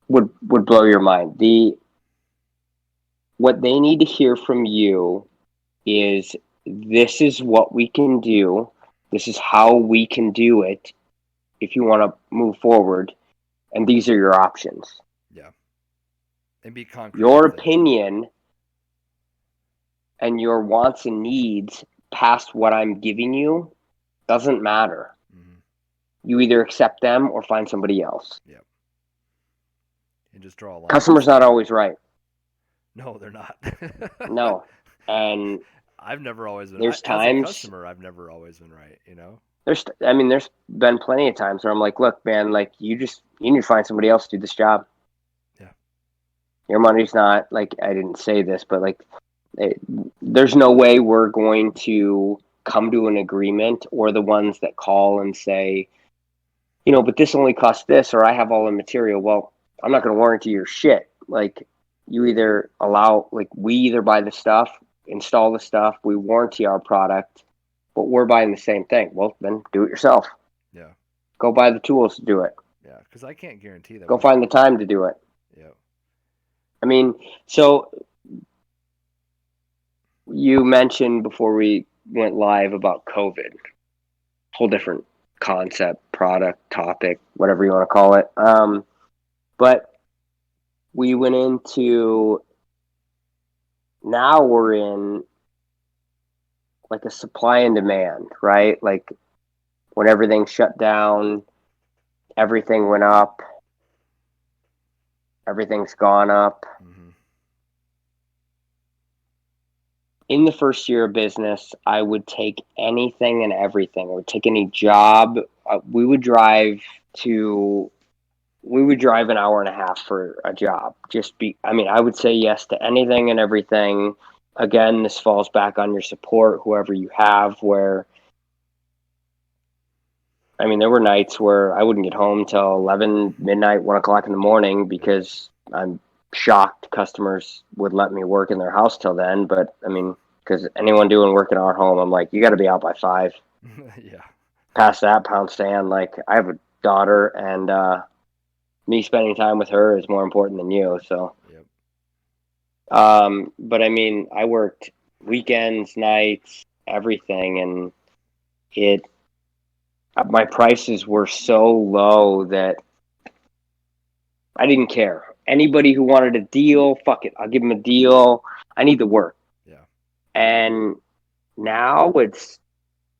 would blow your mind. The what they need to hear from you is this is what we can do. This is how we can do it if you want to move forward, and these are your options. Yeah. And be concrete Your with it. opinion and your wants and needs past what I'm giving you doesn't matter. Mm-hmm. You either accept them or find somebody else. Yep. And just draw a line in the Customer's not sand. always right. No, they're not. No. And I've never always been. there's As a times customer, I've never always been right. You know. there's been plenty of times where I'm like, look, man, like you need to find somebody else to do this job. Yeah. Your money's not like I didn't say this, but like it, there's no way we're going to come to an agreement, or the ones that call and say, but this only costs this, or I have all the material. Well, I'm not going to warranty your shit. Like, you either we either buy the stuff, install the stuff, we warranty our product, but we're buying the same thing. Well, then do it yourself. Yeah. Go buy the tools to do it. Yeah. Because I can't guarantee that. Go find the time to do it. Yeah. I mean, so you mentioned before we went live about COVID, whole different concept, product, topic, whatever you want to call it. But we went into now we're in like a supply and demand, right? Like when everything shut down, everything went up, everything's gone up. Mm-hmm. In the first year of business, I would take anything and everything. I would take any job. We would drive an hour and a half for a job. I would say yes to anything and everything. Again, this falls back on your support, whoever you have, there were nights where I wouldn't get home till 11, midnight, 1 o'clock in the morning because I'm shocked customers would let me work in their house till then. But, because anyone doing work in our home, I'm like, you got to be out by 5. Yeah. Past that, pound sand. Like, I have a daughter, and me spending time with her is more important than you. So, Yep. But I worked weekends, nights, everything, and my prices were so low that I didn't care. Anybody who wanted a deal, fuck it, I'll give them a deal. I need the work. Yeah. And now it's,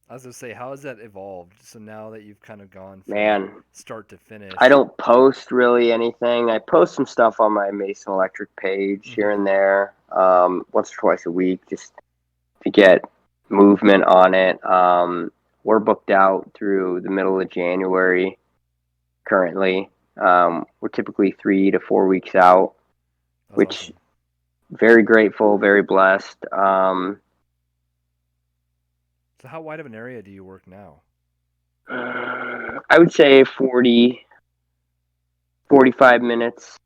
I was gonna say, how has that evolved? So now that you've kind of gone from man, start to finish. I don't post really anything. I post some stuff on my Mason Electric page Mm-hmm. here and there, once or twice a week, just to get movement on it. We're booked out through the middle of January currently. We're typically 3 to 4 weeks out, That's which awesome. very grateful, very blessed. So how wide of an area do you work now? I would say 40, 45 minutes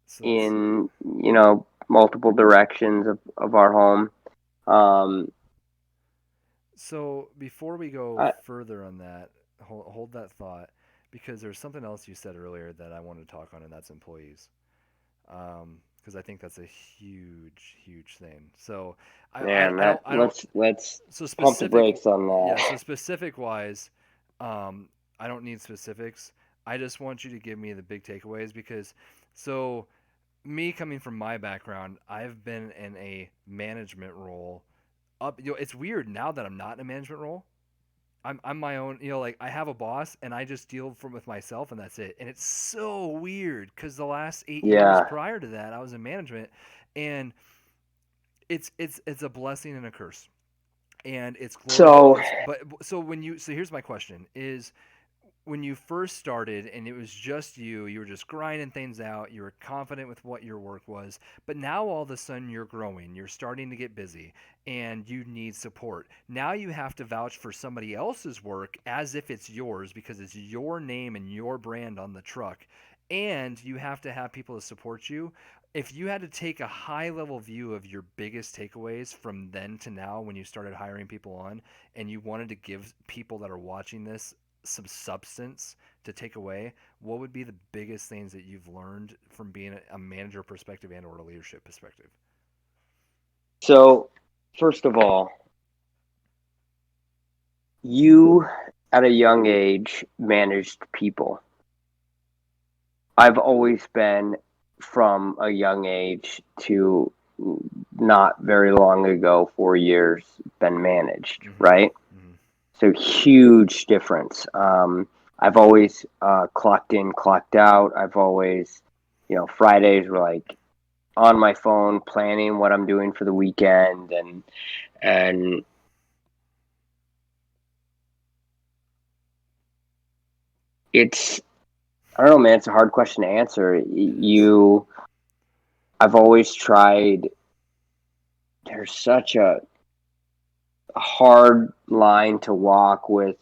So that's in, multiple directions of our home. So before we go I, further on that, hold that thought because there's something else you said earlier that I want to talk on, and that's employees. Because I think that's a huge, huge thing. So man, I don't. let's So pump the specific, brakes on yeah. that. So specific wise, I don't need specifics. I just want you to give me the big takeaways because, so me coming from my background, I've been in a management role. It's weird now that I'm not in a management role. I'm my own, like I have a boss and I just deal from with myself and that's it. And it's so weird because the last 8 years Yeah. prior to that, I was in management, and it's a blessing and a curse, and it's So glorious. But so here's my question: is when you first started and it was just you were just grinding things out, you were confident with what your work was, but now all of a sudden you're growing, you're starting to get busy, and you need support. Now you have to vouch for somebody else's work as if it's yours because it's your name and your brand on the truck, and you have to have people to support you. If you had to take a high level view of your biggest takeaways from then to now when you started hiring people on, and you wanted to give people that are watching this some substance to take away, what would be the biggest things that you've learned from being a manager perspective and or a leadership perspective? so first of all, you at a young age managed people. I've always been from a young age to not very long ago, 4 years, been managed, Mm-hmm. right? Mm-hmm. So huge difference. I've always clocked in, clocked out. I've always, Fridays were like on my phone planning what I'm doing for the weekend, and it's I don't know, man. It's a hard question to answer. It is. I've always tried. There's such a hard line to walk with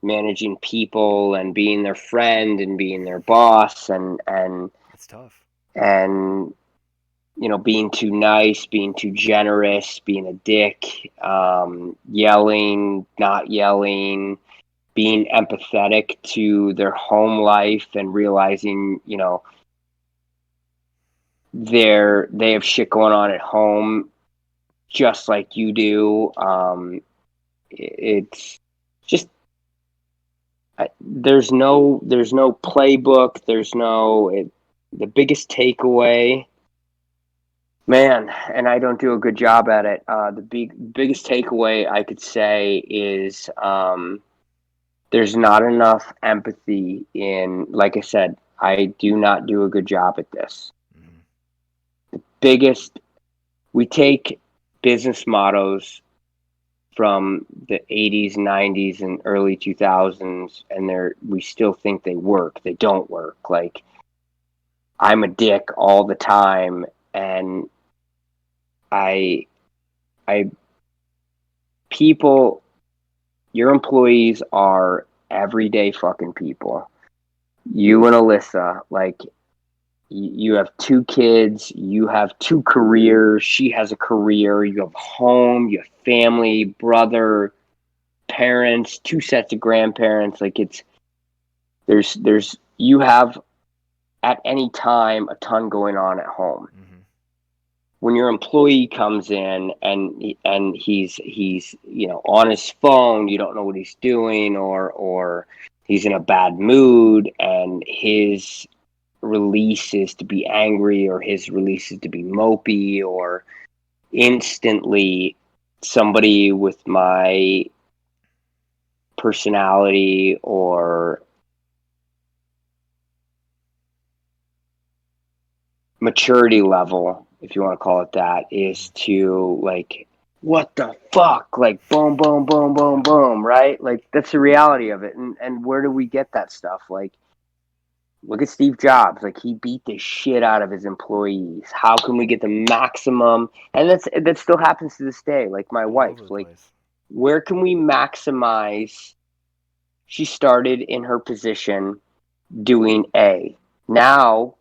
managing people and being their friend and being their boss It's tough. and being too nice, being too generous, being a dick, yelling, not yelling, being empathetic to their home life and realizing, they have shit going on at home just like you do. It's just there's no playbook. The biggest takeaway, man, and I don't do a good job at it. The biggest takeaway I could say is there's not enough empathy in. Like I said, I do not do a good job at this. Mm-hmm. Biggest We take business mottos from the 80s, 90s, and early 2000s, and we still think they work. They don't work. Like, I'm a dick all the time, and I, I, people, your employees are everyday fucking people. You and Alyssa, like, you have two kids, you have two careers, she has a career, you have home, you have family, brother, parents, two sets of grandparents. Like, you have at any time a ton going on at home. Mm-hmm. When your employee comes in and he's on his phone, you don't know what he's doing, or he's in a bad mood, and his release is to be angry, or his release is to be mopey, or instantly somebody with my personality or maturity level, if you want to call it that, is to like, what the fuck? Like, boom, boom, boom, boom, Yeah. boom, right? Like, that's the reality of it. And where do we get that stuff? Like, look at Steve Jobs. Like, he beat the shit out of his employees. How can we get the maximum? And that still happens to this day. Like my All wife, over the like, place. where can we maximize? She started in her position doing A. Now,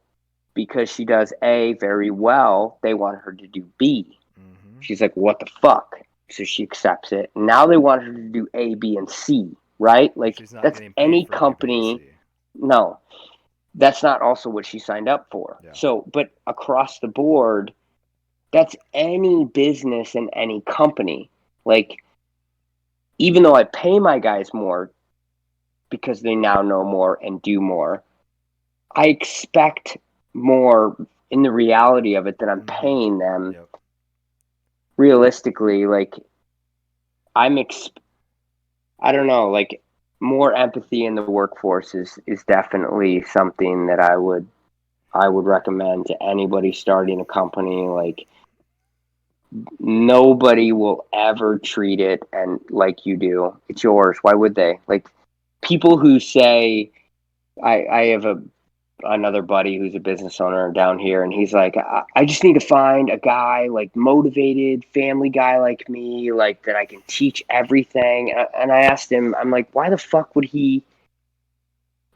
because she does A very well, they want her to do B. Mm-hmm. She's like, what the fuck? so she accepts it. Now they want her to do A, B, and C, right? Like She's not that's getting paid any for A, B, and company. C. No, that's not also what she signed up for. Yeah. So, but across the board, that's any business and any company. Like, even though I pay my guys more because they now know more and do more, I expect more in the reality of it that I'm Mm-hmm. paying them Yep. realistically. Like, I'm I don't know, like more empathy in the workforce is definitely something that I would recommend to anybody starting a company. Like, nobody will ever treat it and like you do. It's yours. Why would they? Like, people who say, I have another buddy who's a business owner down here, and he's like, I just need to find a guy like motivated family guy like me, like that I can teach everything. And I asked him, I'm like, why the fuck would he?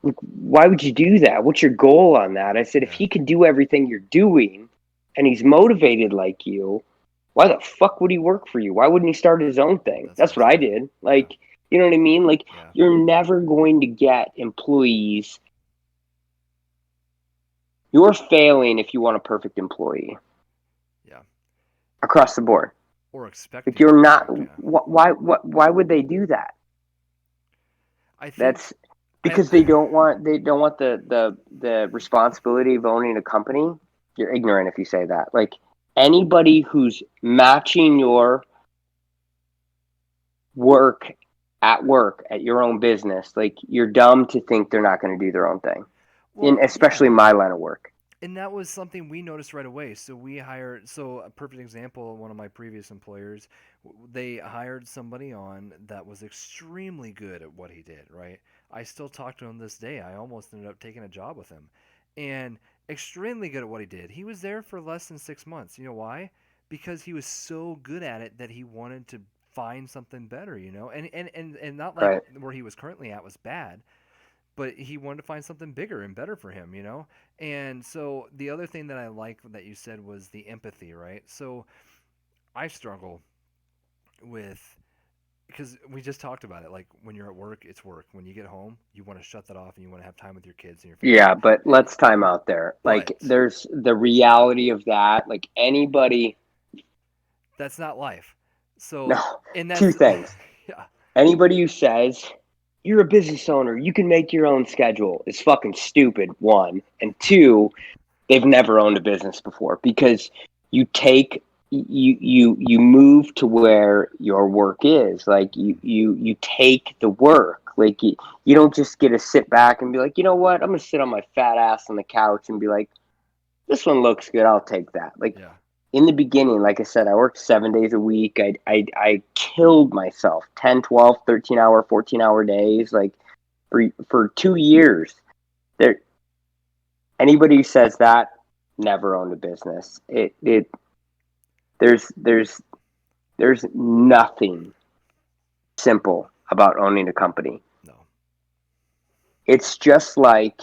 Like, why would you do that? What's your goal on that? I said, if Yeah. he can do everything you're doing, and he's motivated like you, why the fuck would he work for you? Why wouldn't he start his own thing? That's That's what what I I said. did. Yeah. Like, you know what I mean? Like, Yeah. you're never going to get employees. You're failing if you want a perfect employee Yeah. across the board. Or Like, expecting you're not. perfect. Yeah. Why would they do that? I think That's I. because they don't want the responsibility of owning a company. You're ignorant if you say that. Like, anybody who's matching your work at your own business, like, you're dumb to think they're not going to do their own thing. In Well, especially yeah. my line of work. And that was something we noticed right away. So we hired. So a perfect example. One of my previous employers, they hired somebody on that was extremely good at what he did. Right. I still talk to him this day. I almost ended up taking a job with him, and extremely good at what he did. He was there for less than 6 months. You know why? Because he was so good at it that he wanted to find something better. And not like Right. where he was currently at was bad, but he wanted to find something bigger and better for him. And so the other thing that I like that you said was the empathy, right? So I struggle with, because we just talked about it, like when you're at work, it's work. When you get home, you want to shut that off and you want to have time with your kids and your family. Yeah, but let's time out there. Like, But there's the reality of that. Like, anybody. that's not life. No, So, and two that's things. yeah. Anybody who says you're a business owner, you can make your own schedule is fucking stupid. One, and two, they've never owned a business before, because you move to where your work is. Like, you take the work. Like, you don't just get to sit back and be like, you know what, I'm gonna sit on my fat ass on the couch and be like, this one looks good, I'll take that. Like, Yeah. in the beginning, like I said, I worked 7 days a week. I killed myself, 10, 12, 13 hour, 14 hour days, like, for 2 years. There, anybody who says that never owned a business. There's nothing simple about owning a company. No. It's just like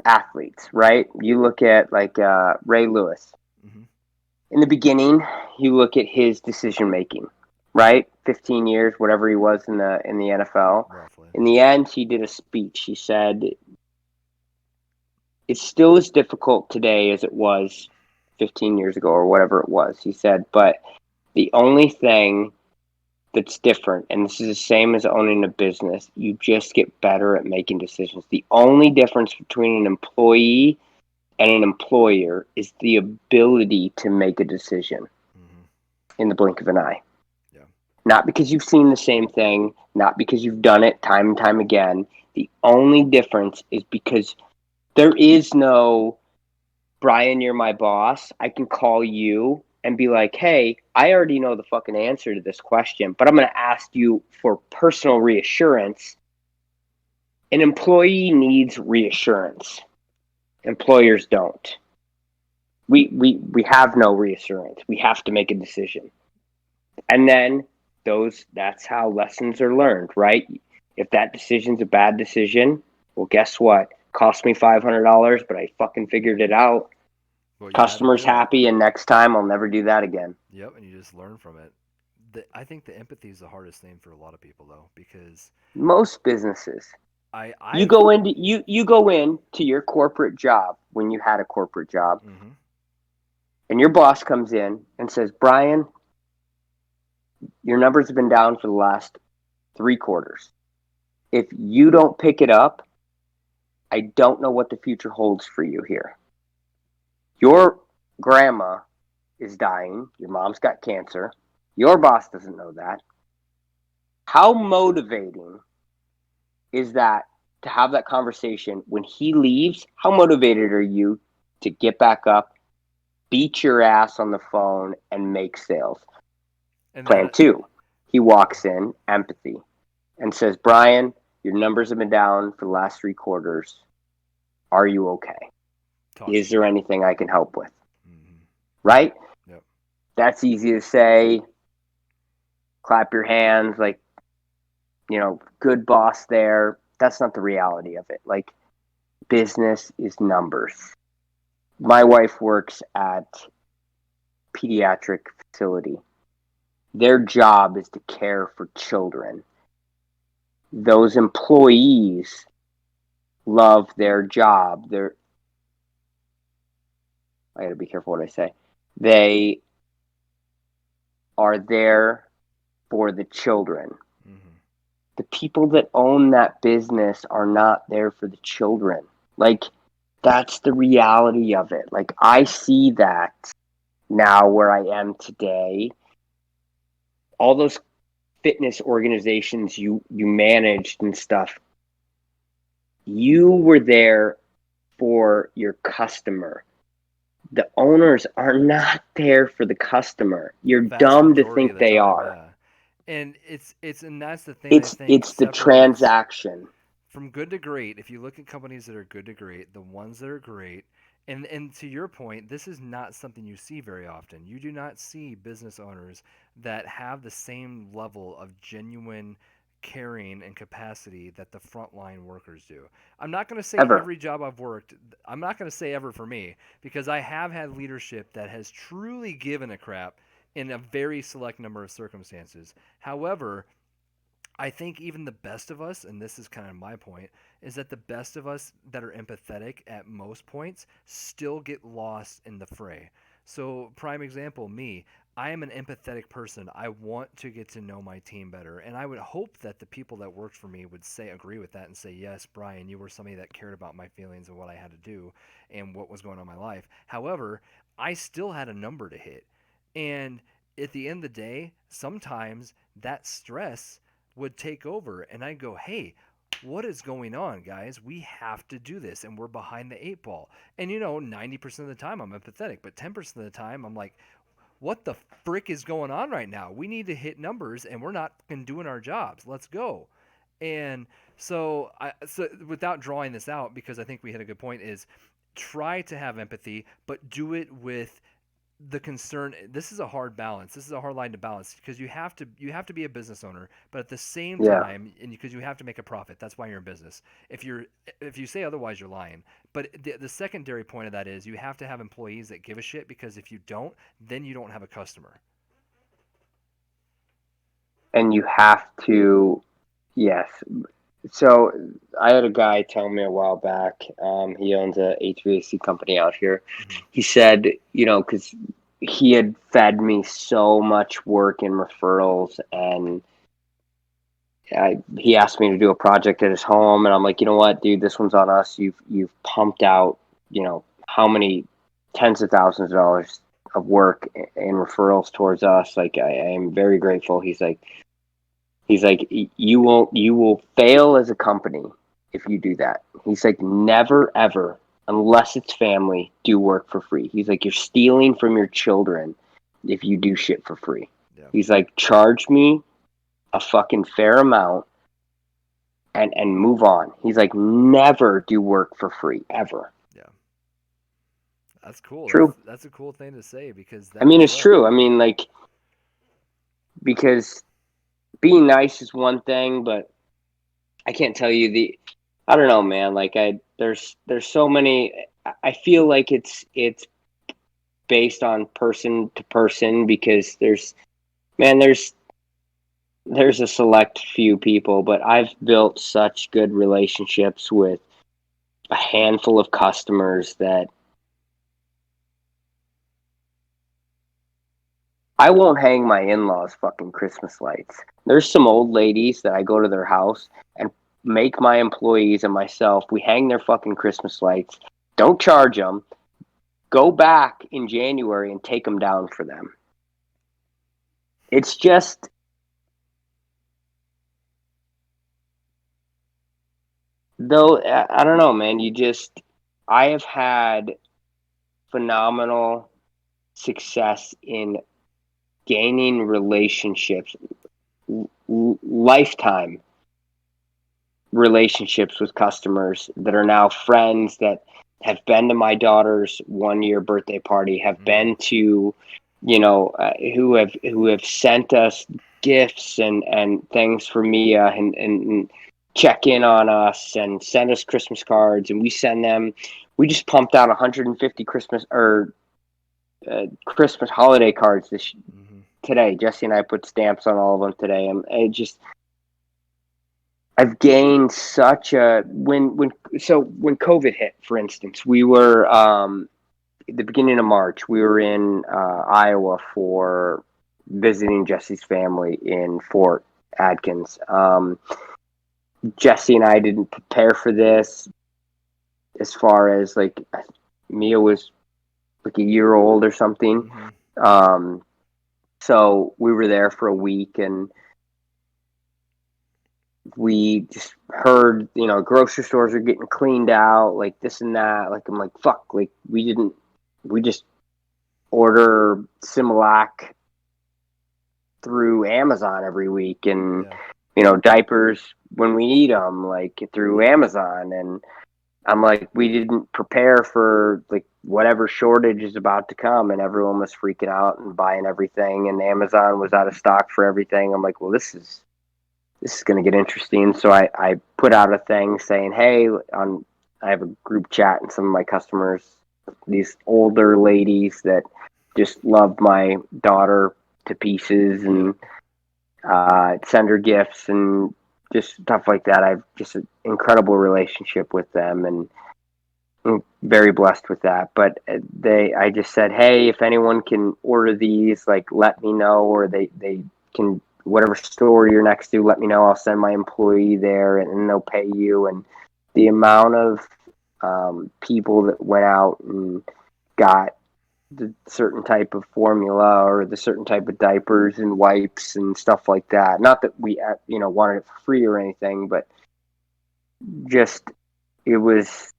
athletes, right? You look at, like, Ray Lewis. Hmm. In the beginning, you look at his decision making, right? 15 years, whatever he was in the NFL. Roughly. In the end, he did a speech. He said, it's still as difficult today as it was 15 years ago, or whatever it was. He said, but the only thing that's different, and this is the same as owning a business, you just get better at making decisions. The only difference between an employee and an employer is the ability to make a decision Hmm. in the blink of an eye. Yeah. Not because you've seen the same thing, not because you've done it time and time again. The only difference is because there is no, Brian, you're my boss. I can call you and be like, hey, I already know the fucking answer to this question, but I'm going to ask you for personal reassurance. An employee needs reassurance. Employers don't. We have no reassurance. We have to make a decision. And then that's how lessons are learned, right? If that decision's a bad decision, well, guess what? Cost me $500, but I fucking figured it out. Well, you had to Customer's do it. happy, and next time I'll never do that again. Yep, and you just learn from it. I think the empathy is the hardest thing for a lot of people though, because Most businesses, you I've go into you go in to your corporate job when you had a corporate job, hmm and your boss comes in and says, Brian, your numbers have been down for the last 3 quarters. If you don't pick it up, I don't know what the future holds for you here. Your grandma is dying. Your mom's got cancer. Your boss doesn't know that. How motivating is that to have that conversation when he leaves? How motivated are you to get back up, beat your ass on the phone, and make sales? and Plan that two, he walks in, empathy, and says, Brian, your numbers have been down for the last 3 quarters. Are you okay? talks Is to you. there anything I can help with? Hmm. Right? Yep. That's easy to say. Clap your hands, like, good boss there. That's not the reality of it. Like, business is numbers. My wife works at pediatric facility. Their job is to care for children. Those employees love their job. I got to be careful what I say. They are there for the children. Hmm. The people that own that business are not there for the children. Like, that's the reality of it. Like, I see that now where I am today. All those fitness organizations you managed and stuff, you were there for your customer. The owners are not there for the customer. The You're vast dumb to majority of think the they time, are. yeah. And it's and that's the thing I It's think it's the separates transaction. from good to great. If you look at companies that are good to great, the ones that are great, and to your point, this is not something you see very often. You do not see business owners that have the same level of genuine caring and capacity that the frontline workers do. I'm not going to say Ever. every job I've worked, I'm not going to say ever for me, because I have had leadership that has truly given a crap in a very select number of circumstances. However, I think even the best of us, and this is kind of my point, is that the best of us that are empathetic at most points still get lost in the fray. So, prime example, me. I am an empathetic person. I want to get to know my team better. And I would hope that the people that worked for me would agree with that and say, yes, Brian, you were somebody that cared about my feelings and what I had to do and what was going on in my life. However, I still had a number to hit. And at the end of the day, sometimes that stress would take over and I'd go, hey, what is going on, guys? We have to do this and we're behind the eight ball. And 90% of the time I'm empathetic, but 10% of the time I'm like, what the frick is going on right now? We need to hit numbers and we're not doing our jobs. Let's go. And so without drawing this out, because I think we hit a good point, is try to have empathy, but do it with the concern. This is a hard balance. This is a hard line to balance because you have to be a business owner, but at the same Yeah. time, and because you have to make a profit. That's why you're in business. If you say otherwise, you're lying. But the secondary point of that is you have to have employees that give a shit, because if you don't, then you don't have a customer. And you have to, yes. So I had a guy tell me a while back, he owns a HVAC company out here. Hmm. He said, because he had fed me so much work and referrals, and he asked me to do a project at his home, and I'm like, you know what, dude, this one's on us. You've pumped out, how many tens of thousands of dollars of work and referrals towards us. Like, I am very grateful. He's like, you will fail as a company if you do that. He's like, never ever, unless it's family, do work for free. He's like, you're stealing from your children if you do shit for free. Yeah, He's like, charge me a fucking fair amount and move on. He's like, never do work for free ever. yeah, that's cool. That's True. that's a cool thing to say because I that mean, is it's right. true. I mean, like, because being nice is one thing, but I can't tell you I don't know, man. Like, there's so many. I feel like it's based on person to person because there's a select few people, but I've built such good relationships with a handful of customers that I won't hang my in-laws fucking Christmas lights. There's some old ladies that I go to their house and make my employees and myself, we hang their fucking Christmas lights. Don't charge them. Go back in January and take them down for them. It's just, though, I don't know, man. I have had phenomenal success in gaining relationships, lifetime relationships with customers that are now friends that have been to my daughter's 1 year birthday party, have been to, who have sent us gifts and things for Mia and check in on us and send us Christmas cards, and we send them. We just pumped out 150 Christmas holiday cards today. Jesse and I put stamps on all of them today, and I've gained such a when COVID hit, for instance, we were at the beginning of March. We were in Iowa for visiting Jesse's family in Fort Atkins. Jesse and I didn't prepare for this as far as like Mia was like a year old or something. So we were there for a week and we just heard, grocery stores are getting cleaned out, like this and that. Like, I'm like, fuck, like we just order Similac through Amazon every week and, diapers when we need them, like through Amazon. And I'm like, we didn't prepare for like whatever shortage is about to come, and everyone was freaking out and buying everything, and Amazon was out of stock for everything. I'm like, well, this is going to get interesting. So I put out a thing saying, hey, I have a group chat, and some of my customers, these older ladies that just love my daughter to pieces and send her gifts and just stuff like that. I've just an incredible relationship with them, and I'm very blessed with that. But I just said, hey, if anyone can order these, like, let me know, or they can, whatever store you're next to, let me know. I'll send my employee there, and they'll pay you. And the amount of people that went out and got the certain type of formula or the certain type of diapers and wipes and stuff like that. Not that we, wanted it for free or anything, but just, it was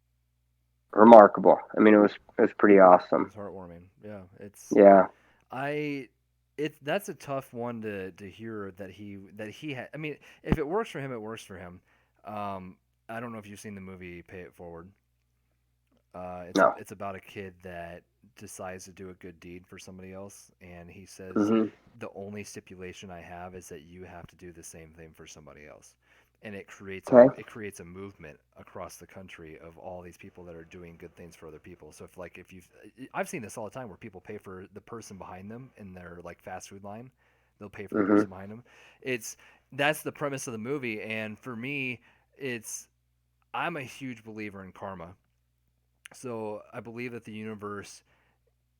remarkable. I mean, it was pretty awesome. It's heartwarming. Yeah, Yeah. That's a tough one to hear that he had. I mean, if it works for him, it works for him. I don't know if you've seen the movie Pay It Forward. No. It's about a kid that decides to do a good deed for somebody else, and he says Mm-hmm. the only stipulation I have is that you have to do the same thing for somebody else, and Okay. it creates a movement across the country of all these people that are doing good things for other people. So if you I've seen this all the time where people pay for the person behind them in their like fast food line, they'll pay for the Mm-hmm. person behind them. That's the premise of the movie, and for me, I'm a huge believer in karma. So I believe that the universe,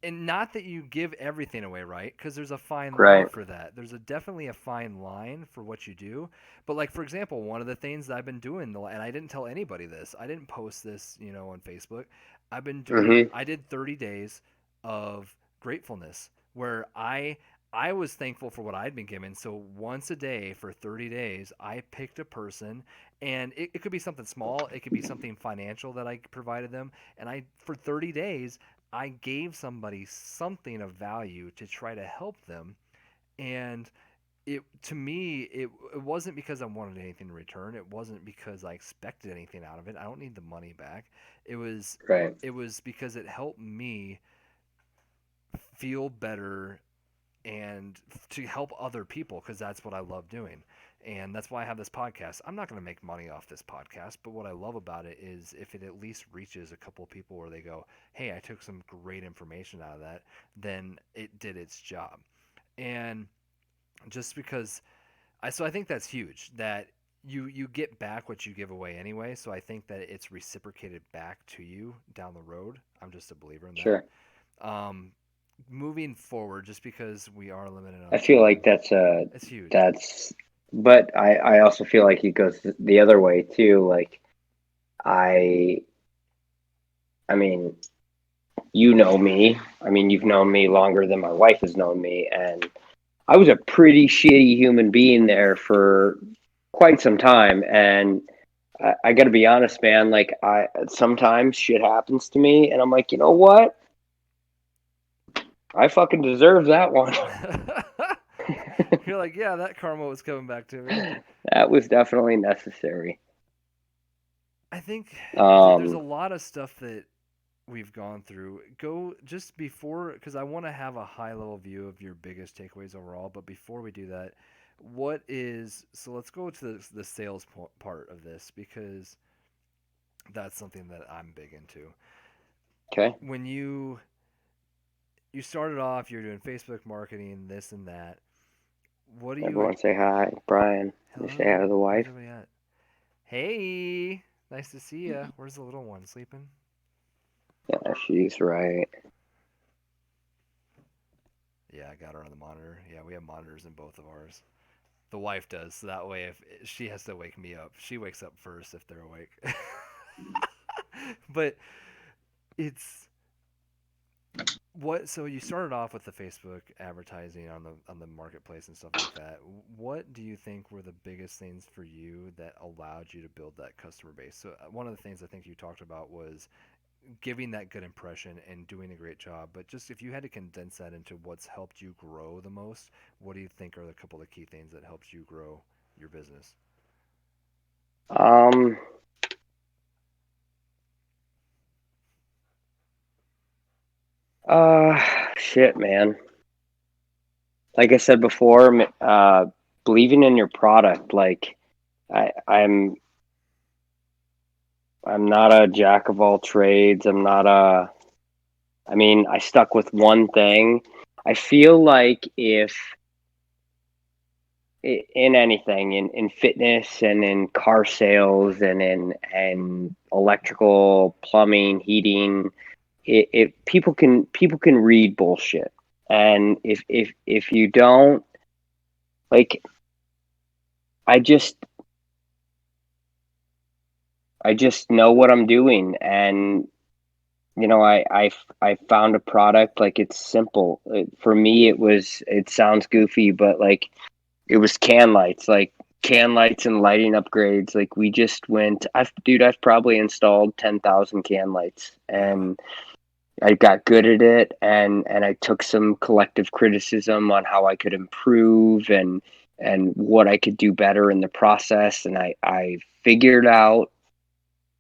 and not that you give everything away, right? Because there's a fine line Right. for that. There's definitely a fine line for what you do. But like for example, one of the things that I've been doing, and I didn't tell anybody this. I didn't post this, on Facebook. Mm-hmm. I did 30 days of gratefulness where I was thankful for what I'd been given. So once a day for 30 days, I picked a person, and it could be something small. It could be something financial that I provided them. And for 30 days, I gave somebody something of value to try to help them. And to me, it wasn't because I wanted anything in return. It wasn't because I expected anything out of it. I don't need the money back. It was Right. it was because it helped me feel better and to help other people, because that's what I love doing. And that's why I have this podcast. I'm not going to make money off this podcast, but what I love about it is if it at least reaches a couple of people where they go, hey, I took some great information out of that, then it did its job. And just because so I think that's huge that you get back what you give away anyway. So I think that it's reciprocated back to you down the road. I'm just a believer in that. Sure. Um, moving forward, just because we are limited I on feel like time, it's huge. that's, but I also feel like it goes the other way too. Like I, I mean, you know me. I mean, you've known me longer than my wife has known me, and I was a pretty shitty human being there for quite some time. And I got to be honest, man. Like I sometimes shit happens to me, and I'm like, you know what? I fucking deserve that one. You're like, yeah, that karma was coming back to me. That was definitely necessary. I think there's a Um, lot of stuff that we've gone through. Go just before, because I want to have a high level view of your biggest takeaways overall. But before we do that, what is so? Let's go to the sales part of this because that's something that I'm big into. okay. When you started off, you're doing Facebook marketing, this and that. What do you? Everyone say hi, Brian. You say hi to Hello, the where's wife. everybody at? Hey, nice to see ya. Where's the little one sleeping? Yeah, she's right. Yeah, I got her on the monitor. Yeah, we have monitors in both of ours. The wife does, so that way if she has to wake me up, she wakes up first if they're awake. But it's what so you started off with the Facebook advertising on the marketplace and stuff like that. What do you think were the biggest things for you that allowed you to build that customer base? So one of the things I think you talked about was giving that good impression and doing a great job. But just if you had to condense that into what's helped you grow the most, what do you think are the couple of key things that helped you grow your business? Um, uh, shit, man. Like I said before, believing in your product. Like I, I'm, I'm not a jack of all trades. I'm not a. I mean, I stuck with one thing. I feel like if in anything in fitness and in car sales and in electrical plumbing heating it people can read bullshit, and if you don't, like, i just I just know what I'm doing, and I found a product. Like, it's simple. For me, it sounds goofy, but like, it was can lights, like can lights and lighting upgrades. Like, we just went, I've probably installed 10,000 can lights, Yeah. and I got good at it, and I took some collective criticism on how I could improve, and what I could do better in the process, and I figured out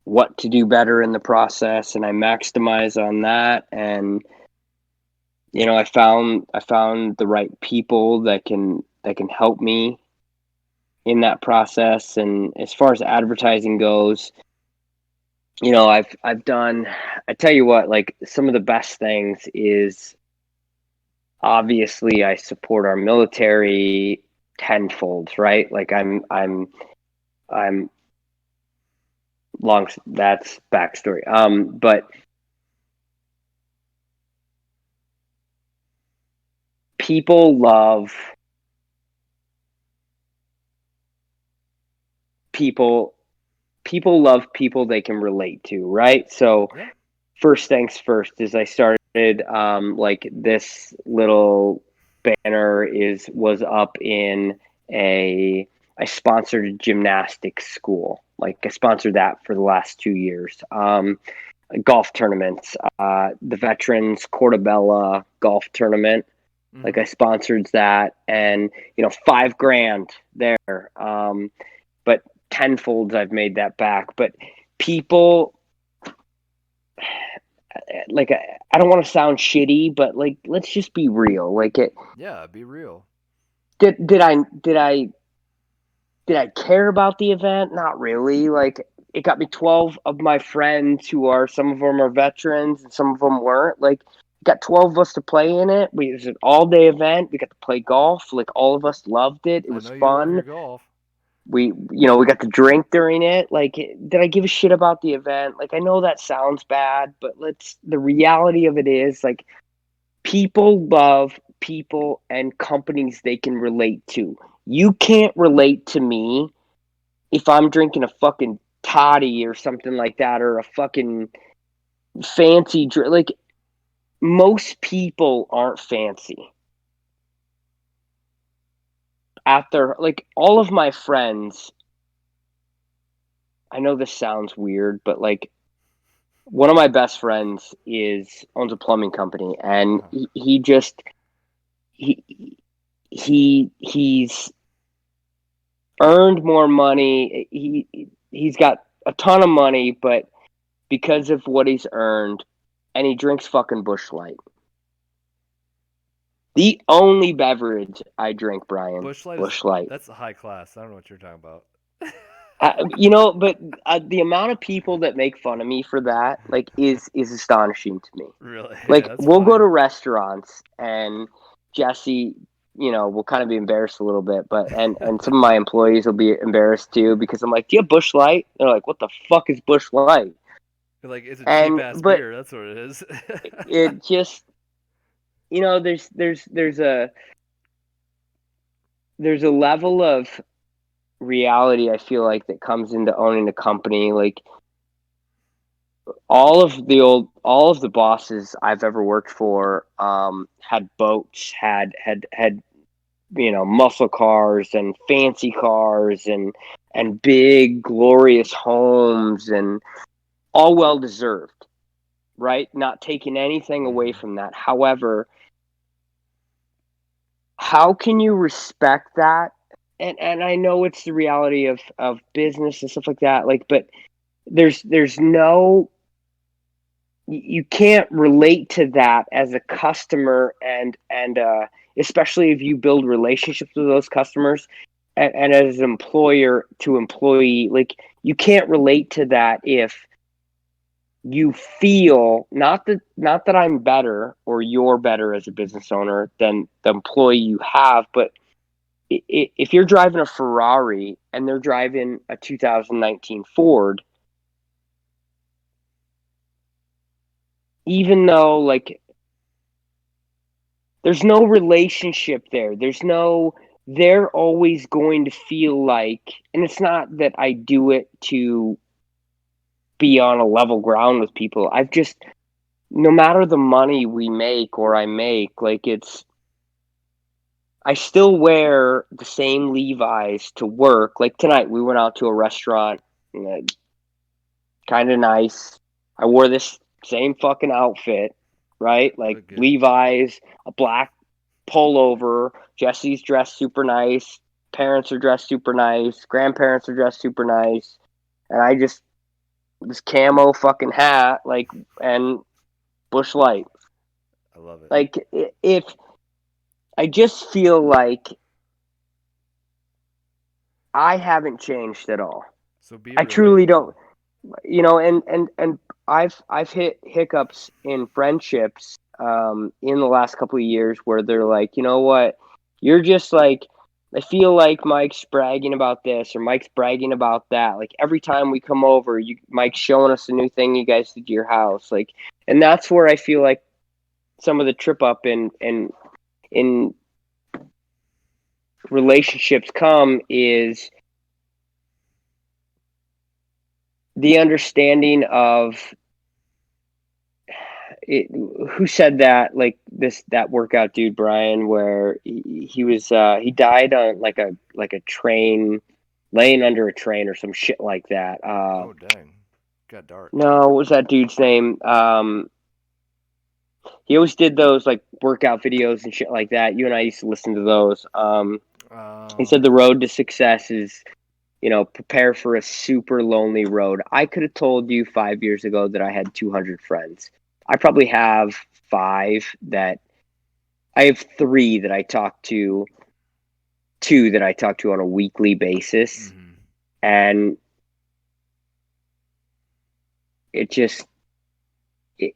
what to do better in the process, and I maximize on that. And I found the right people that can help me in that process. And as far as advertising goes, I've done. I tell you what, like, some of the best things is, obviously, I support our military tenfold, right? Like, I'm long. That's backstory. But people love people. People love people they can relate to, right? So Yeah. first things first is I started, like, this little banner is was up in a I sponsored a gymnastics school. Like, I sponsored that for the last 2 years. Golf tournaments, the Veterans Cortabella golf tournament. Like, Mm-hmm. I sponsored that, and 5 grand there. But tenfold I've made that back. But people, like I don't want to sound shitty, but like let's just be real. Like it Yeah, be real. did I care about the event? Not really. Like it got me 12 of my friends who are some of them are veterans and some of them weren't. Like got 12 of us to play in it. It was an all-day event. We got to play golf. Like all of us loved it. It I was know you love fun. your golf. We got to drink during it. Like did I give a shit about the event? Like I know that sounds bad, but the reality of it is like people love people and companies they can relate to. You can't relate to me if I'm drinking a fucking toddy or something like that, or a fucking fancy drink. Like most people aren't fancy. After like all of my friends, I know this sounds weird, but like one of my best friends is owns a plumbing company, and Uh-huh. he just he's earned more money. He's got a ton of money, but because of what he's earned, and he drinks fucking Busch Light. The only beverage I drink, Brian, Bush Light is Busch Light. that's high class. I don't know what you're talking about. But the amount of people that make fun of me for that, like, is astonishing to me. Really? Yeah, Like, that's we'll go fine. to restaurants, and Jesse, will kind of be embarrassed a little bit, but and some of my employees will be embarrassed too because I'm like, "Do you have Busch Light?" They're like, "What the fuck is Busch Light?" You're like, it's a cheap And ass but beer. That's what it is. it just, there's a level of reality I feel like that comes into owning a company. Like all of the bosses I've ever worked for had boats, had muscle cars and fancy cars and big glorious homes, and all well deserved, right? Not taking anything away Hmm. from that. However, how can you respect that? And I know it's the reality of business and stuff like that. Like, but there's no, you can't relate to that as a customer, and especially if you build relationships with those customers, and as an employer to employee, like you can't relate to that if you feel not that I'm better or you're better as a business owner than the employee you have, but if you're driving a Ferrari and they're driving a 2019 Ford, even though like there's no relationship there, they're always going to feel like, and it's not that I do it to be on a level ground with people. I've just, no matter the money we make or I make, like I still wear the same Levi's to work. Like tonight, we went out to a restaurant, kind of nice. I wore this same fucking outfit, right? You Like look good. Levi's, a black pullover. Jesse's dressed super nice. Parents are dressed super nice. Grandparents are dressed super nice. And I just, this camo fucking hat, like, and Busch Light. I love it. Like, if I just feel like I haven't changed at all. So be I truly relatable. don't. And I've hit hiccups in friendships in the last couple of years where they're like, you know what, you're just like, I feel like Mike's bragging about this or Mike's bragging about that. Like every time we come over, Mike's showing us a new thing you guys did to your house. Like, and that's where I feel like some of the trip up in relationships come is the understanding of it, who said that, like that workout dude Brian, where he was he died on like a train, laying under a train or some shit like that. Oh dang, got dark. No, what was that dude's name? He always did those like workout videos and shit like that. You and I used to listen to those. He said the Um, road to success is, prepare for a super lonely road. I could have told you 5 years ago that I had 200 friends. I probably have five that I have three that I talk to, two that I talk to on a weekly basis. Mm-hmm. And it just, it,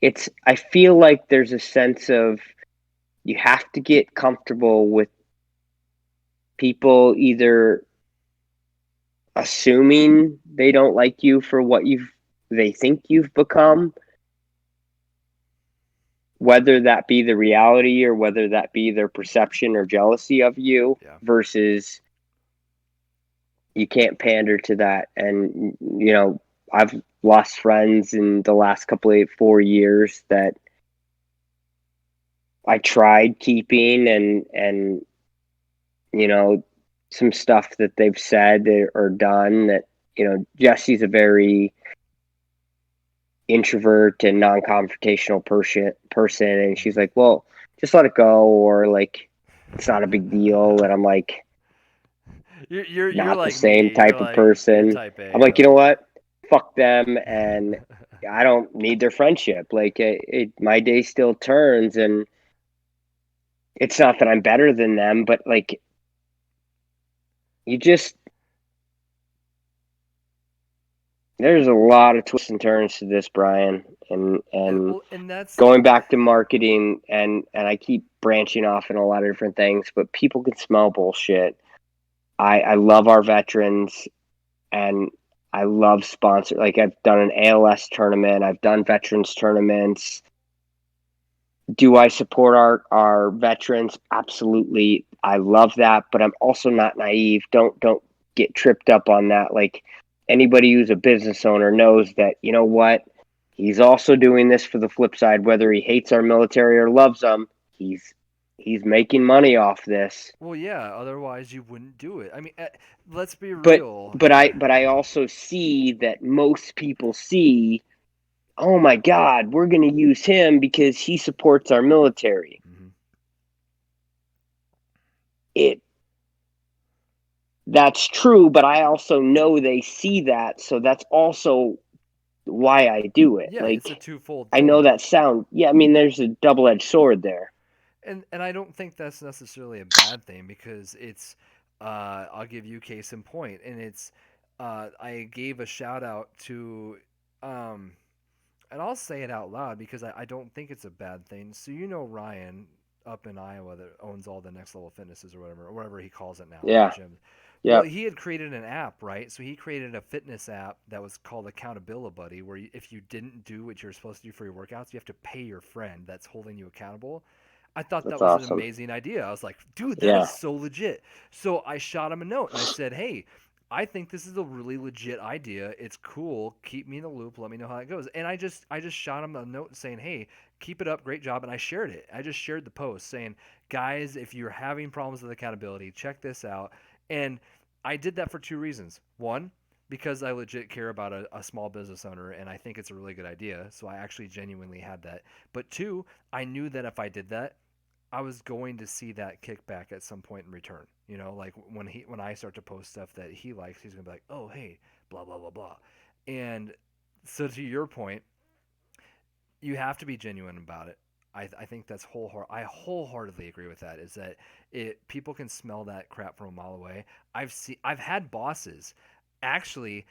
it's, I feel like there's a sense of you have to get comfortable with people either assuming they don't like you for what they think you've become, whether that be the reality or whether that be their perception or jealousy of you, Yeah. versus you can't pander to that. And I've lost friends in the last couple of 4 years that I tried keeping, and some stuff that they've said or done that, Jesse's a very introvert and non-confrontational person, and she's like, well, just let it go, or like, it's not a big deal. And I'm like, You're not the like same me. You're type of like you're person. type A. I'm like, you know what, fuck them, and I don't need their friendship. Like, my day still turns, and it's not that I'm better than them, but like, you just, there's a lot of twists and turns to this, Brian, and And that's going back to marketing, and I keep branching off in a lot of different things, but people can smell bullshit. I love our veterans, and I love sponsor. Like, I've done an ALS tournament, I've done veterans tournaments. Do I support our veterans? Absolutely. I love that, but I'm also not naive. Don't get tripped up on that. Like, anybody who's a business owner knows that, you know what? He's also doing this for the flip side, whether he hates our military or loves them. He's making money off this. well, yeah. Otherwise, you wouldn't do it. I mean, let's be But real. but I also see that most people see, oh my God, we're going to use him because he supports our military. Hmm. It That's true, but I also know they see that, so that's also why I do it. Yeah, it's a Like, twofold I know thing. that sound, yeah, I mean, there's a double-edged sword there. And I don't think that's necessarily a bad thing because it's I'll give you case in point, and it's I gave a shout out to um, and I'll say it out loud because I don't think it's a bad thing. So Ryan up in Iowa that owns all the Next Level Fitnesses or whatever he calls it now, all the Yeah, gyms. Well, yeah, he had created an app, right? So he created a fitness app that was called Accountability Buddy, where if you didn't do what you're supposed to do for your workouts, you have to pay your friend that's holding you accountable. I thought that that's was an awesome. amazing idea. I was like, dude, that is Yeah, so legit. So I shot him a note and I said, hey, I think this is a really legit idea. It's cool. Keep me in the loop. Let me know how it goes. And I just shot him a note saying, "Hey, keep it up. Great job." And I shared it. I just shared the post saying, "Guys, if you're having problems with accountability, check this out." And I did that for two reasons. One, because I legit care about a small business owner and I think it's a really good idea. So I actually genuinely had that. But two, I knew that if I did that, I was going to see that kickback at some point in return. Like when I start to post stuff that he likes, he's gonna be like, "Oh, hey, blah blah blah blah," and so to your point, you have to be genuine about it. I think that's I wholeheartedly agree with that. Is that people can smell that crap from a mile away. I've had bosses actually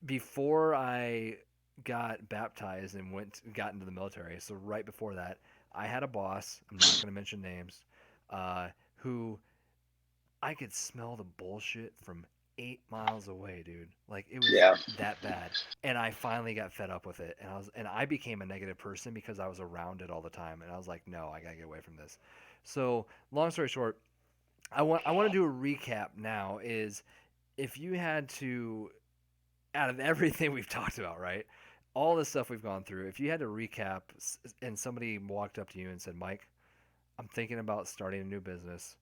before I got baptized and got into the military. So right before that, I had a boss. I'm not going to mention names. Who I could smell the bullshit from 8 miles away, dude. Like it was yeah. that bad. And I finally got fed up with it, and I became a negative person because I was around it all the time, and I was like, no, I gotta get away from this. So long story short, I want to do a recap now. Is if you had to out of everything we've talked about, right? All the stuff we've gone through, if you had to recap and somebody walked up to you and said, Mike, I'm thinking about starting a new business,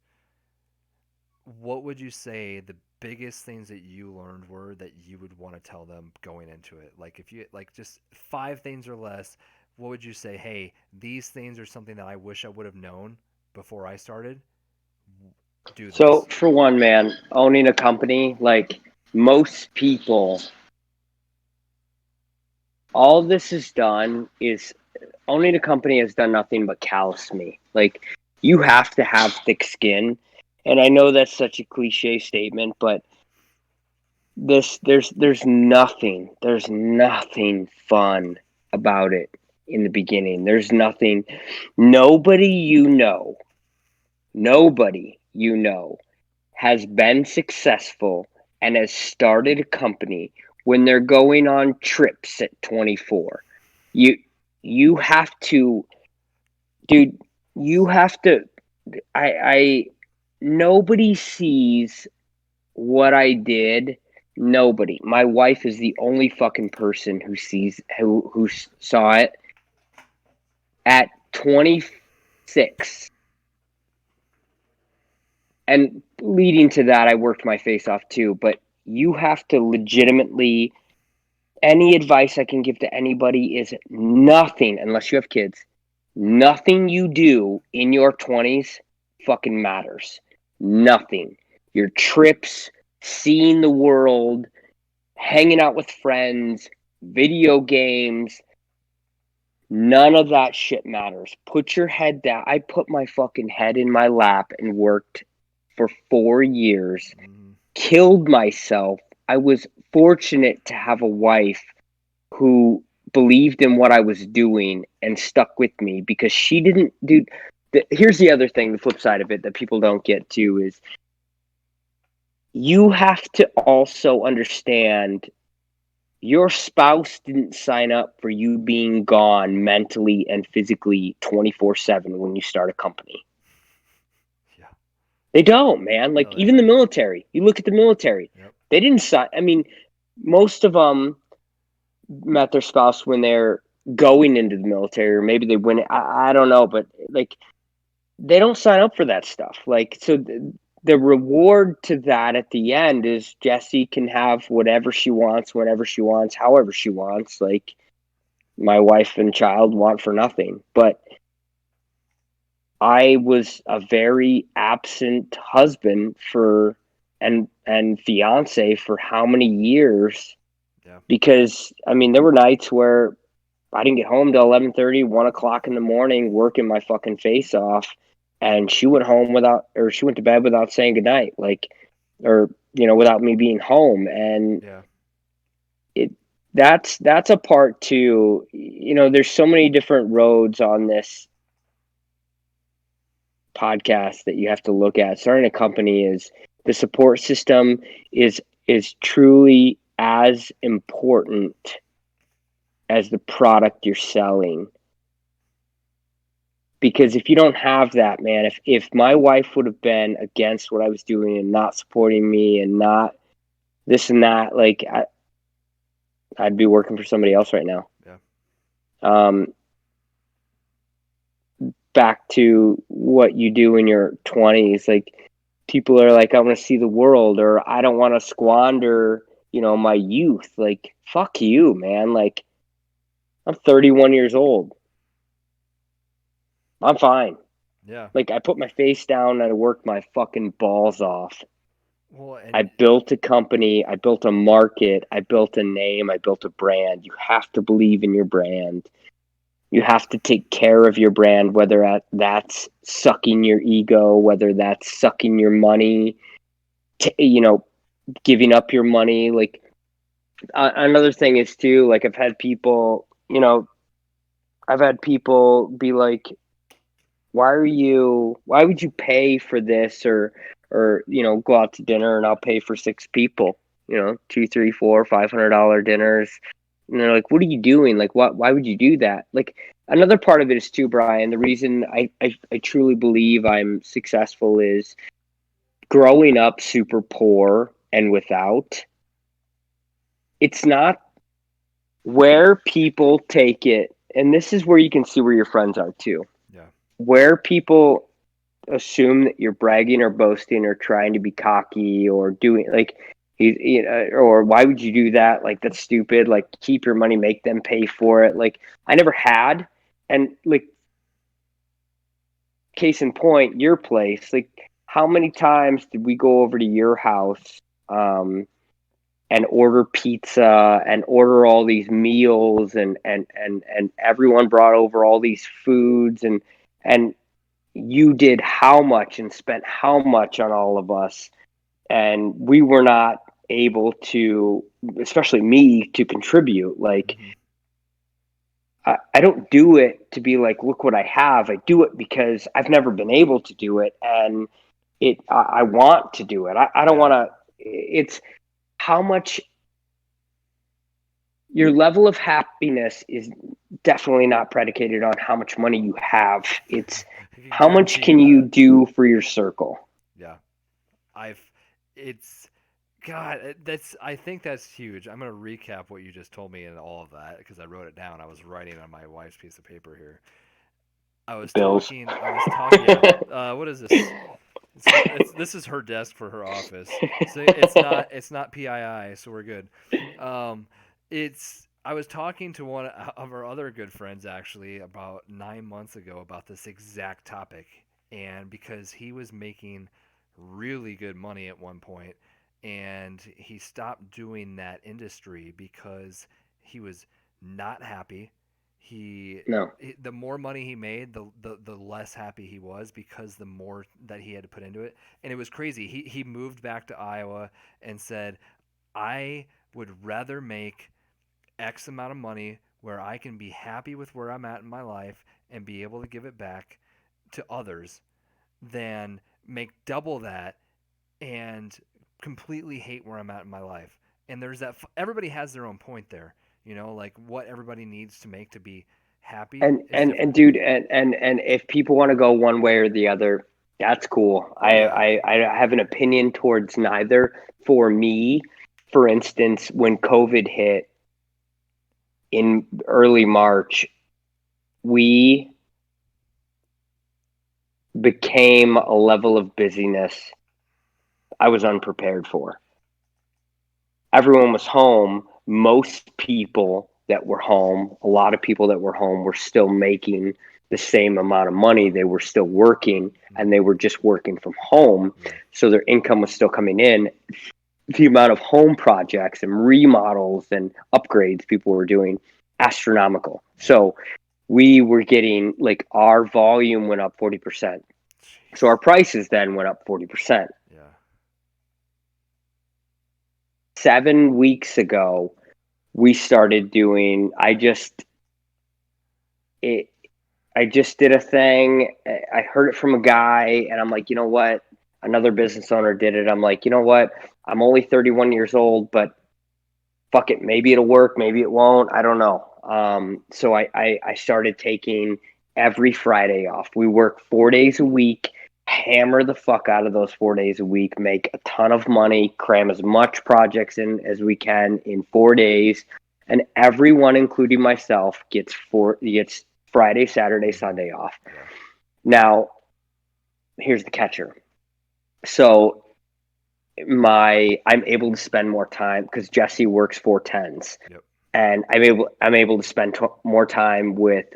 what would you say the biggest things that you learned were that you would want to tell them going into it? Like, if you, like, just five things or less, what would you say? Hey, these things are something that I wish I would have known before I started. Do So this. for one, man, owning a company, like, most people all this has done is only the company has done nothing but callous me. Like, you have to have thick skin. And I know that's such a cliche statement, but there's nothing fun about it in the beginning. There's nothing. Nobody you know, nobody you know has been successful and has started a company when they're going on trips at 24. You you have to, dude, you have to. I nobody sees what I did. Nobody. My wife is the only fucking person who saw it at 26. And leading to that, I worked my face off too. But you have to legitimately. Any advice I can give to anybody is nothing, unless you have kids. Nothing you do in your 20s fucking matters. Nothing. Your trips, seeing the world, hanging out with friends, video games, none of that shit matters. Put your head down. I put my fucking head in my lap and worked for 4 years, killed myself. I was fortunate to have a wife who believed in what I was doing and stuck with me because she didn't, dude. Here's the other thing, the flip side of it that people don't get to is you have to also understand your spouse didn't sign up for you being gone mentally and physically 24/7 when you start a company. Yeah. They don't, man. Like, No, they even the don't. military, you look at the military, Yep. they didn't sign. I mean, most of them met their spouse when they're going into the military, or maybe they win it. I don't know, but like, they don't sign up for that stuff. Like, so the reward to that at the end is Jessie can have whatever she wants, whenever she wants, however she wants. Like, my wife and child want for nothing. But I was a very absent husband for and fiance for how many years? Yeah. Because I mean, there were nights where I didn't get home till 11:30, 1 o'clock in the morning, working my fucking face off, and she went home without, or she went to bed without saying goodnight, like, or without me being home, and Yeah. it that's a part too. There's so many different roads on this podcast that you have to look at. Starting a company is the support system is truly as important as the product you're selling. Because if you don't have that, man, if my wife would have been against what I was doing and not supporting me and not this and that, like, I'd be working for somebody else right now. Yeah. Um, Back to what you do in your 20s, like, people are like, I want to see the world, or I don't want to squander, my youth. Like, fuck you, man. Like, I'm 31 years old. I'm fine. Yeah. Like, I put my face down and I worked my fucking balls off. Well, I and built a company, I built a market, I built a name, I built a brand. You have to believe in your brand. You have to take care of your brand, whether that's sucking your ego, whether that's sucking your money, giving up your money. Like, another thing is too, like, I've had people be like, why would you pay for this, or go out to dinner and I'll pay for 6 people, two, three, four, $500 dinners. And they're like, what are you doing? Like, why would you do that? Like, another part of it is too, Brian, the reason I truly believe I'm successful is growing up super poor and without. It's not where people take it. And this is where you can see where your friends are too. yeah. Where people assume that you're bragging or boasting or trying to be cocky or doing, like, or why would you do that? Like, that's stupid. Like, keep your money, make them pay for it. Like, I never had. And, like, case in point, your place, like, how many times did we go over to your house, and order pizza and order all these meals, and everyone brought over all these foods, and you did how much and spent how much on all of us, and we were not able to, especially me, to contribute. Like, Hmm. I don't do it to be like, look what I have. I do it because I've never been able to do it, and I want to do it. I don't Yeah. want to. It's how much your level of happiness is definitely not predicated on how much money you have. It's I can how much guarantee you can you that. do for your circle. Yeah. I've it's God, that's I think that's huge. I'm gonna recap what you just told me and all of that because I wrote it down. I was writing on my wife's piece of paper here. Bills. I was talking. Yeah. What is this? This is her desk for her office. So it's not PII. So we're good. Um, it's I was talking to one of our other good friends actually about 9 months ago about this exact topic, and because he was making really good money at one point, and he stopped doing that industry because he was not happy. He No. the more money he made, the less happy he was because the more that he had to put into it. And it was crazy. He moved back to Iowa and said, "I would rather make X amount of money where I can be happy with where I'm at in my life and be able to give it back to others than make double that and completely hate where I'm at in my life." And there's that everybody has their own point there, like what everybody needs to make to be happy is And different. dude, and if people want to go one way or the other, that's cool. Yeah. I have an opinion towards neither. For me, for instance, when COVID hit in early March, we became a level of busyness I was unprepared for. Everyone was home. Most people that were home, a lot of people that were home, were still making the same amount of money. They were still working, and Hmm. they were just working from home. Yeah. So their income was still coming in. The amount of home projects and remodels and upgrades people were doing, astronomical. Yeah. So we were getting, like, our volume went up 40%. So Jeez. our prices then went up 40%. Yeah. 7 weeks ago, we started doing, it, I just did a thing. I heard it from a guy, and I'm like, you know what? Another business owner did it. I'm like, you know what? I'm only 31 years old, but fuck it. Maybe it'll work. Maybe it won't. I don't know. So I started taking every Friday off. We work 4 days a week, hammer the fuck out of those 4 days a week, make a ton of money, cram as much projects in as we can in 4 days. And everyone, including myself, gets Friday, Saturday, Hmm. Sunday off. Yeah. Now, here's the catcher. So I'm able to spend more time because Jesse works 4 10s, Yep. and I'm able to spend more time with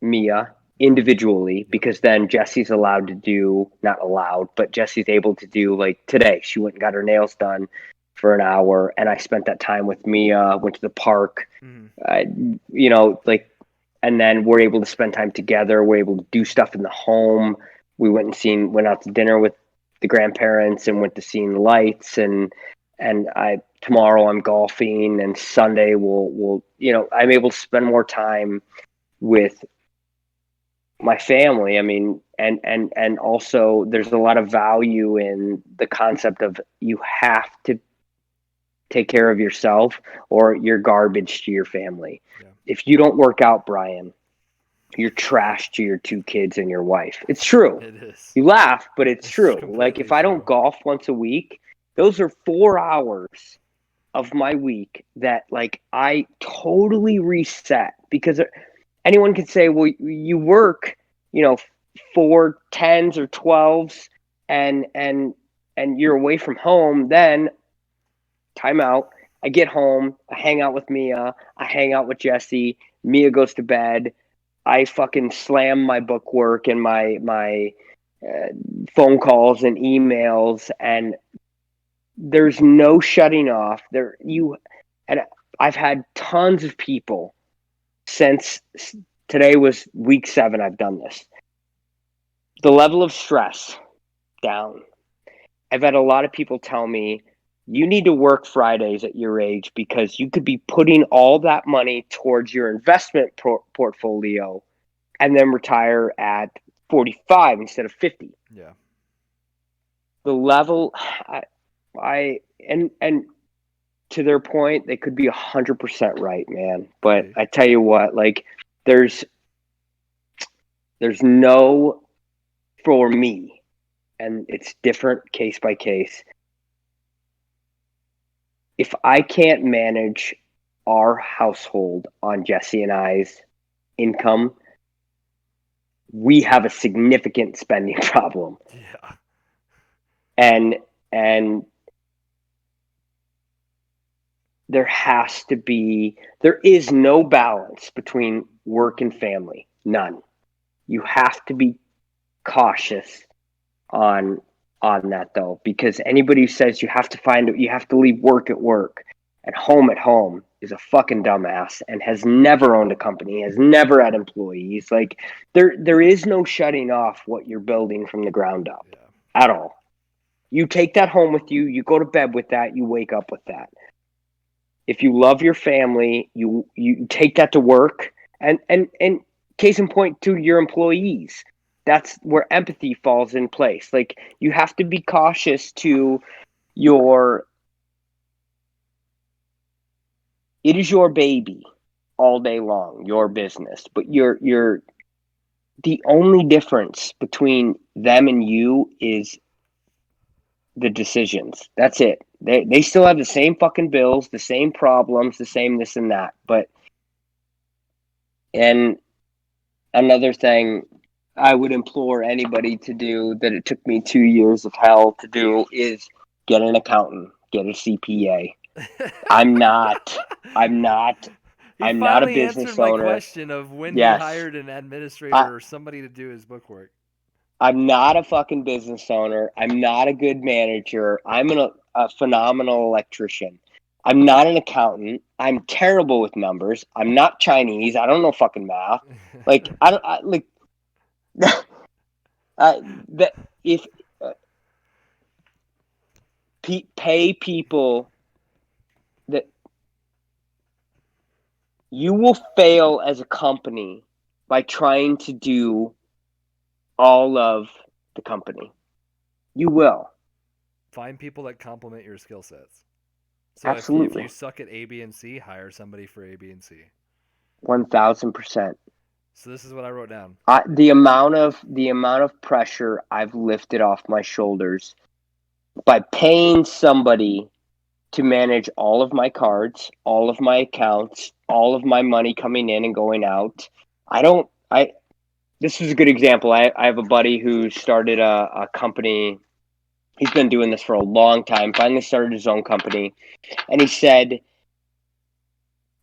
Mia individually, Yep. because then Jesse's allowed to do, not allowed, but Jesse's able to do, like today she went and got her nails done for an hour, and I spent that time with Mia, went to the park, Hmm. uh, like, and then we're able to spend time together. We're able to do stuff in the home. We went out to dinner with the grandparents and went to seeing lights, and I tomorrow I'm golfing, and Sunday we'll I'm able to spend more time with my family. I mean, and also there's a lot of value in the concept of you have to take care of yourself or you're garbage to your family. Yeah. If you don't work out, Brian, you're trash to your two kids and your wife. It's true. It is. You laugh, but it's It's true. Like, completely if I don't true. golf once a week, those are 4 hours of my week that, like, I totally reset, because anyone can say, well, you work, 4 10s or 12s, and you're away from home. Then time out. I get home, I hang out with Mia, I hang out with Jesse. Mia goes to bed. I fucking slam my book work and my uh, phone calls and emails, and there's no shutting off there. And I've had tons of people since today was week 7. I've done this. The level of stress down. I've had a lot of people tell me, you need to work Fridays at your age because you could be putting all that money towards your investment portfolio and then retire at 45 instead of 50. Yeah. The level, and to their point, they could be 100% right, man. But I tell you what, like, there's no, for me, and it's different case by case. If I can't manage our household on Jesse and I's income, we have a significant spending problem. Yeah. And there is no balance between work and family. None. You have to be cautious on that though, because anybody who says you have to leave work at work and home at home is a fucking dumbass and has never owned a company, has never had employees. Like there is no shutting off what you're building from the ground up at all. You take that home with you, you go to bed with that, you wake up with that. If you love your family, you take that to work, and case in point to your employees. That's where empathy falls in place. Like, you have to be cautious to it is your baby all day long, your business, but you're the only difference between them and you is the decisions. That's it. They still have the same fucking bills, the same problems, the same this and that. And another thing I would implore anybody to do that it took me 2 years of hell to do is get an accountant, get a CPA. I'm not a business answered my owner. question of when Yes. he hired an administrator or somebody to do his bookwork. I'm not a fucking business owner. I'm not a good manager. I'm a phenomenal electrician. I'm not an accountant. I'm terrible with numbers. I'm not Chinese. I don't know fucking math. Like if pay people that you will fail as a company by trying to do all of the company. You will. Find people that complement your skill sets. So Absolutely. if you suck at A, B, and C, hire somebody for A, B, and C. 1,000%. So this is what I wrote down. The amount of pressure I've lifted off my shoulders by paying somebody to manage all of my cards, all of my accounts, all of my money coming in and going out. This is a good example. I have a buddy who started a company. He's been doing this for a long time, finally started his own company. And he said,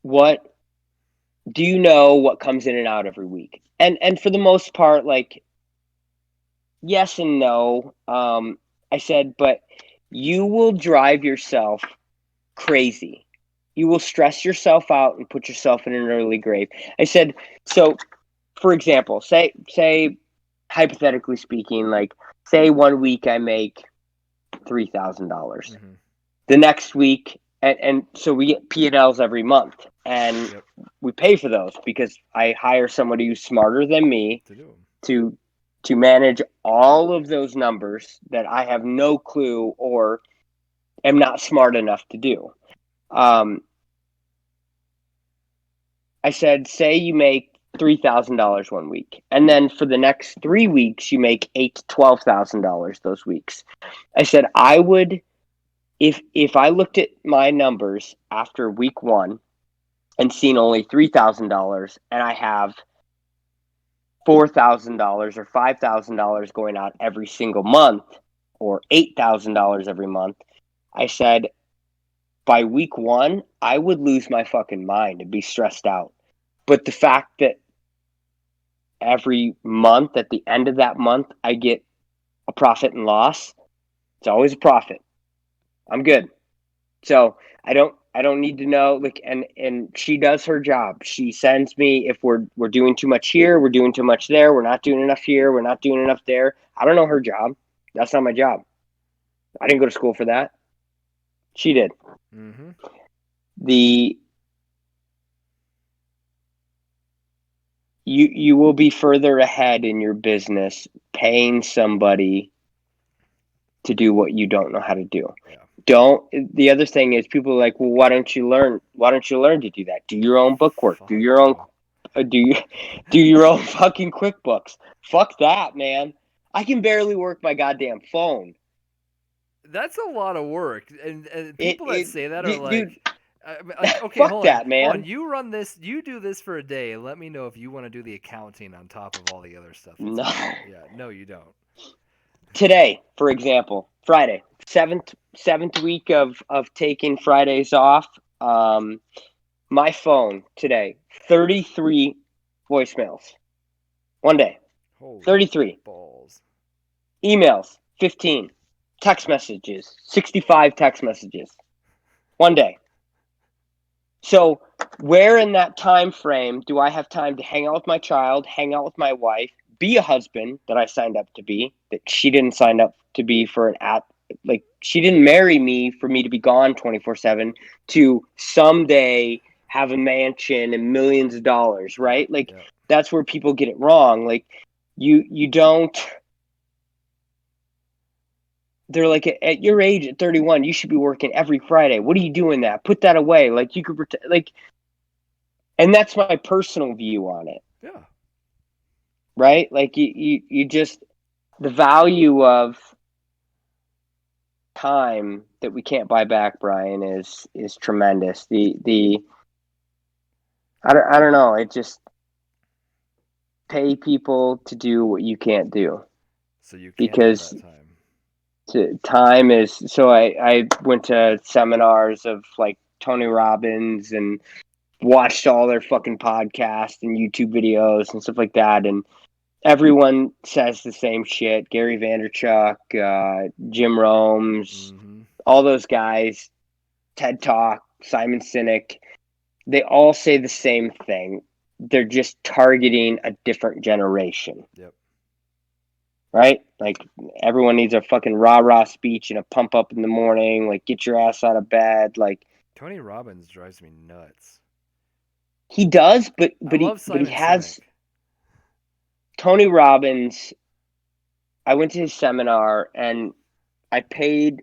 what do you know what comes in and out every week? And for the most part, like, yes and no. I said, but you will drive yourself crazy. You will stress yourself out and put yourself in an early grave. I said, so for example, say hypothetically speaking, like, say 1 week I make $3,000. Mm-hmm. The next week, and so we get P&Ls every month, and we pay for those because I hire somebody who's smarter than me to manage all of those numbers that I have no clue or am not smart enough to do. I said, say you make $3,000 1 week, and then for the next 3 weeks you make $8,000 to $12,000 those weeks. I said, I would, if I looked at my numbers after week 1 and seen only $3,000 and I have $4,000 or $5,000 going out every single month or $8,000 every month, I said, by week 1, I would lose my fucking mind and be stressed out. But the fact that every month, at the end of that month, I get a profit and loss, it's always a profit. I'm good. So I don't need to know, like, and she does her job. She sends me if we're doing too much here, we're doing too much there, we're not doing enough here, we're not doing enough there. I don't know her job. That's not my job. I didn't go to school for that. She did. Mm-hmm. The you will be further ahead in your business paying somebody to do what you don't know how to do. Yeah. Don't. The other thing is people are like, well, why don't you learn? Why don't you learn to do that? Do your own bookwork. Do Fuck your own. no. Do you do your own fucking QuickBooks? Fuck that, man. I can barely work my goddamn phone. That's a lot of work, and It people that it say that are dude. like, okay, Fuck hold on, that, man. You run this, you do this for a day. Let me know if you want to do the accounting on top of all the other stuff that's No. in there. Yeah, no, you don't. Today, for example, Friday, seventh week of taking Fridays off. Um, my phone today, 33 voicemails. One day, Holy 33 balls. emails, 15 text messages, 65 text messages. One day. So, where in that time frame do I have time to hang out with my child, hang out with my wife, be a husband that I signed up to be, that she didn't sign up to be for an app? Like, she didn't marry me for me to be gone 24/7 to someday have a mansion and millions of dollars, Yeah, right? Like, yeah. that's where people get it wrong. Like, you don't. They're like, at your age, at 31, you should be working every Friday. What are you doing that? Put that away. Like, you could like, and that's my personal view on it, Yeah. right? Like, you just, the value of time that we can't buy back, Brian, is tremendous. I don't know. It just pay people to do what you can't do, So you can have because that time. time is. So I went to seminars of like Tony Robbins and watched all their fucking podcasts and YouTube videos and stuff like that, and everyone says the same shit. Gary Vaynerchuk, Jim Rohns, Mm-hmm. all those guys, TED Talk, Simon Sinek, they all say the same thing. They're just targeting a different generation, Yep. right? Like, everyone needs a fucking rah-rah speech and a pump up in the morning, like, get your ass out of bed. Like, Tony Robbins drives me nuts. he does, but I but he love but he Simon Sinek. has Tony Robbins. I went to his seminar and I paid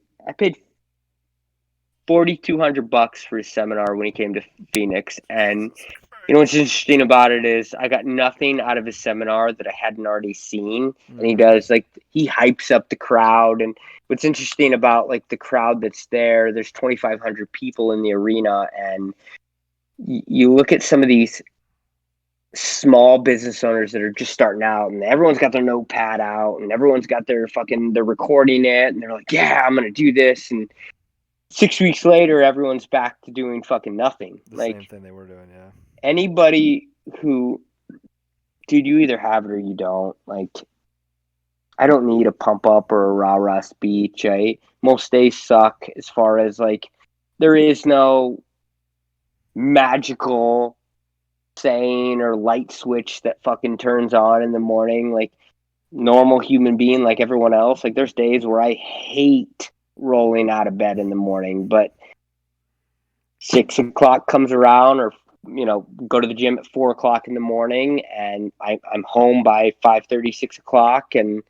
$4,200 for his seminar when he came to Phoenix. And Jesus you know what's Christ. interesting about it is I got nothing out of his seminar that I hadn't already seen. And he Mm-hmm. does, like, he hypes up the crowd. And what's interesting about, like, the crowd that's there, there's 2,500 people in the arena, and you look at some of these small business owners that are just starting out, and everyone's got their notepad out and everyone's got they're recording it, and they're like, yeah, I'm gonna do this. And 6 weeks later, everyone's back to doing fucking nothing. The Like, same thing they were doing, yeah. anybody who, dude, you either have it or you don't. Like, I don't need a pump up or a rah rah speech. Most days suck, as far as, like, there is no magical saying or light switch that fucking turns on in the morning. Like, normal human being, like everyone else. Like, there's days where I hate rolling out of bed in the morning, but 6 o'clock comes around, or go to the gym at 4 o'clock in the morning, and I'm home by 5:30, 6 o'clock, and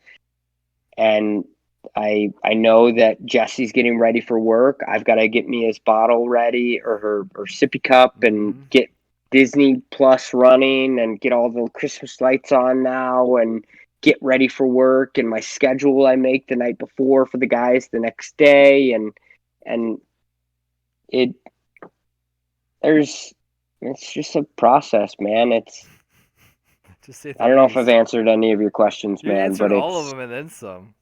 I know that Jesse's getting ready for work. I've got to get me his bottle ready, or her sippy cup, and Mm-hmm. get Disney Plus running, and get all the Christmas lights on now, and get ready for work, and my schedule I make the night before for the guys the next day, and it there's it's just a process, man. To say I the don't know if I've least. answered any of your questions, You man, answered but all of it's them and then some.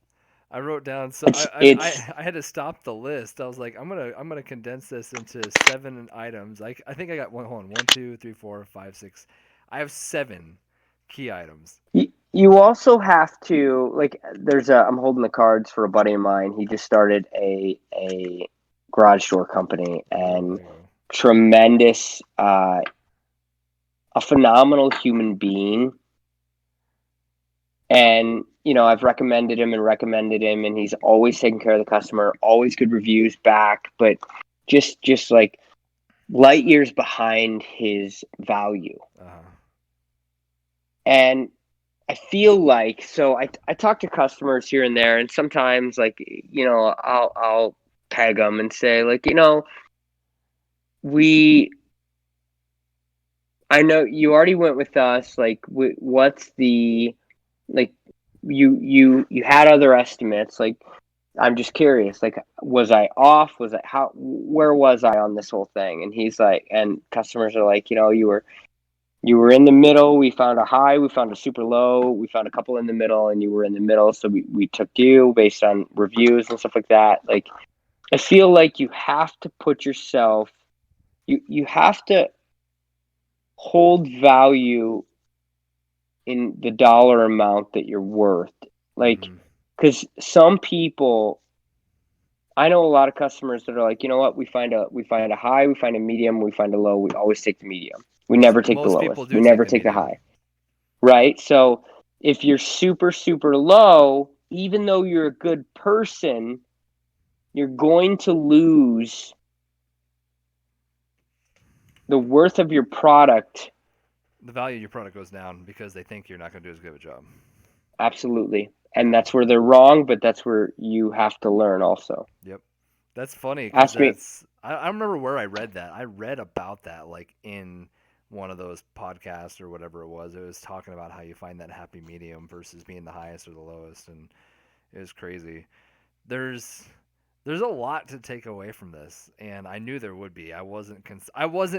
I wrote down so it's it's I had to stop the list. I was like, I'm gonna condense this into 7 items. I think I got one. Hold on, 1, 2, 3, 4, 5, 6. I have 7 key items. you also have to, like, I'm holding the cards for a buddy of mine. He just started a garage door company, Oh, and there you go. tremendous, a phenomenal human being. And, I've recommended him and recommended him, and he's always taking care of the customer, always good reviews back, but just like light years behind his value. Uh-huh. And I feel like, so I talk to customers here and there, and sometimes like, I'll peg them and say like, we, I know you already went with us. Like, what's the, like, you had other estimates. Like, I'm just curious. Like, was I off? Was I where was I on this whole thing? And he's like, and customers are like, you were in the middle. We found a high. We found a super low. We found a couple in the middle, and you were in the middle. So we took you based on reviews and stuff like that. Like, I feel like you have to put yourself. You have to hold value in the dollar amount that you're worth. Like, Mm-hmm. because some people, I know a lot of customers that are like, you know what, we find a high, we find a medium, we find a low. We always take the medium. We never take the Most people lowest. do We take never the take the medium. high. Right? So if you're super, super low, even though you're a good person, you're going to lose the worth of your product. The value of your product goes down because they think you're not going to do as good of a job. Absolutely. And Yeah. that's where they're wrong, but that's where you have to learn also. Yep. That's funny because Ask me. I remember where I read that. I read about that like in one of those podcasts or whatever it was. It was talking about how you find that happy medium versus being the highest or the lowest, and it was crazy. There's there's a lot to take away from this, and I knew there would be. I wasn't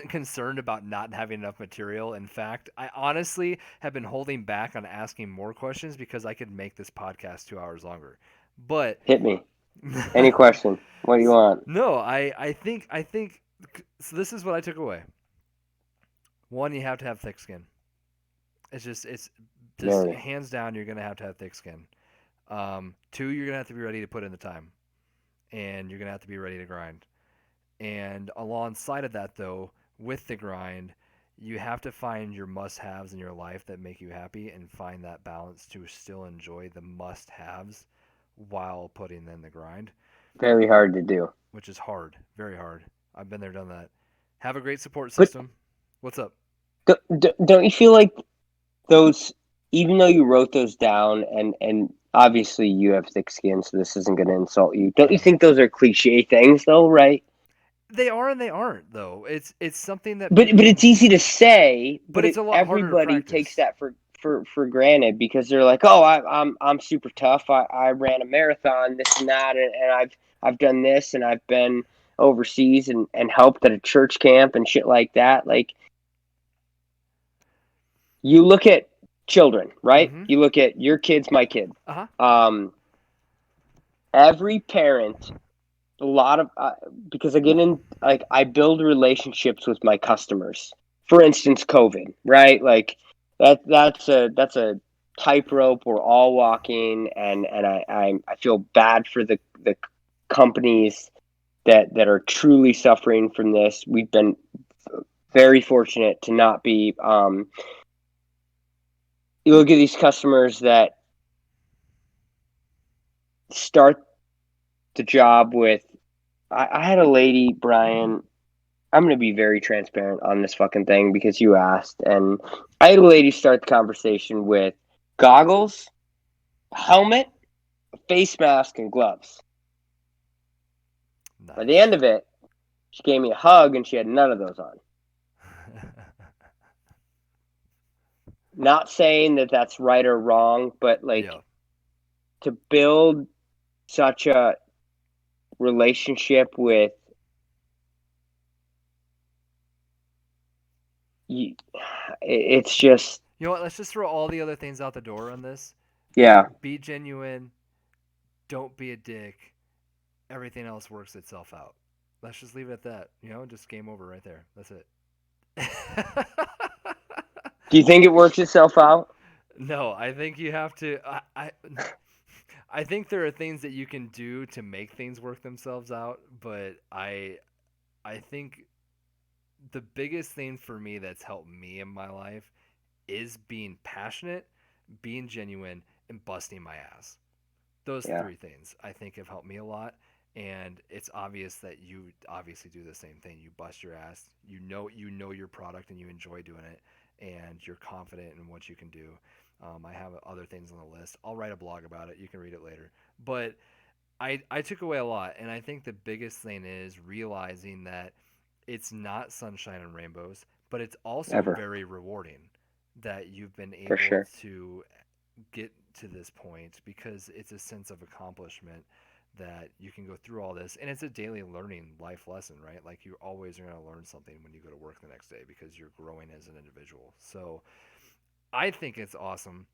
concerned about not having enough material. In fact, I honestly have been holding back on asking more questions because I could make this podcast 2 hours longer. But Hit me. Any question? What do you want? no, I think so. This is what I took away. One, you have to have thick skin. It's just Very. hands down. You're gonna have to have thick skin. Two, you're gonna have to be ready to put in the time, and you're gonna have to be ready to grind. And alongside of that, though, with the grind, you have to find your must-haves in your life that make you happy, and find that balance to still enjoy the must-haves while putting in the grind, Very hard to do. which is hard, very hard. I've been there, done that. Have a great support But system. What's up? don't you feel like those, even though you wrote those down, and obviously you have thick skin, so this isn't going to insult you. Don't you Uh, think those are cliche things, though, right? they are and they aren't though. It's something that But people, it's easy to say, but but it's a lot harder to everybody takes practice. that for granted because they're like, oh, I'm super tough. I ran a marathon, this and that, and I've done this, and I've been overseas and helped at a church camp and shit like that. Like, you look at children, right? Mm-hmm. You look at your kids, my kid. Uh huh. Um, every parent, a lot of because I get in, like, I build relationships with my customers. For instance, COVID, right? Like, that's a tightrope we're all walking, and I feel bad for the companies that are truly suffering from this. We've been very fortunate to not be. You look at these customers that start the job with. I had a lady, Brian. I'm going to be very transparent on this fucking thing because you asked. And I had a lady start the conversation with goggles, helmet, a face mask, and gloves. By the Nice. end of it, she gave me a hug and she had none of those on. Not saying that that's right or wrong, but like, Yeah. to build such a relationship with you, it's just, You know what? Let's just throw all the other things out the door on this. yeah. Be genuine. Don't be a dick. Everything else works itself out. Let's just leave it at that. Just game over right there. That's it. Do you think it works itself out? No, I think you have to. I think there are things that you can do to make things work themselves out, but I think the biggest thing for me that's helped me in my life is being passionate, being genuine, and busting my ass. Those Yeah. three things I think have helped me a lot. And it's obvious that you obviously do the same thing. You bust your ass. You know your product and you enjoy doing it, and you're confident in what you can do. I have other things on the list. I'll write a blog about it. You can read it later. But I took away a lot, and I think the biggest thing is realizing that it's not sunshine and rainbows, but it's also Ever. very rewarding that you've been For able sure. to get to this point because it's a sense of accomplishment that you can go through all this, and it's a daily learning life lesson, right? Like you always are going to learn something when you go to work the next day because you're growing as an individual. So I think it's awesome,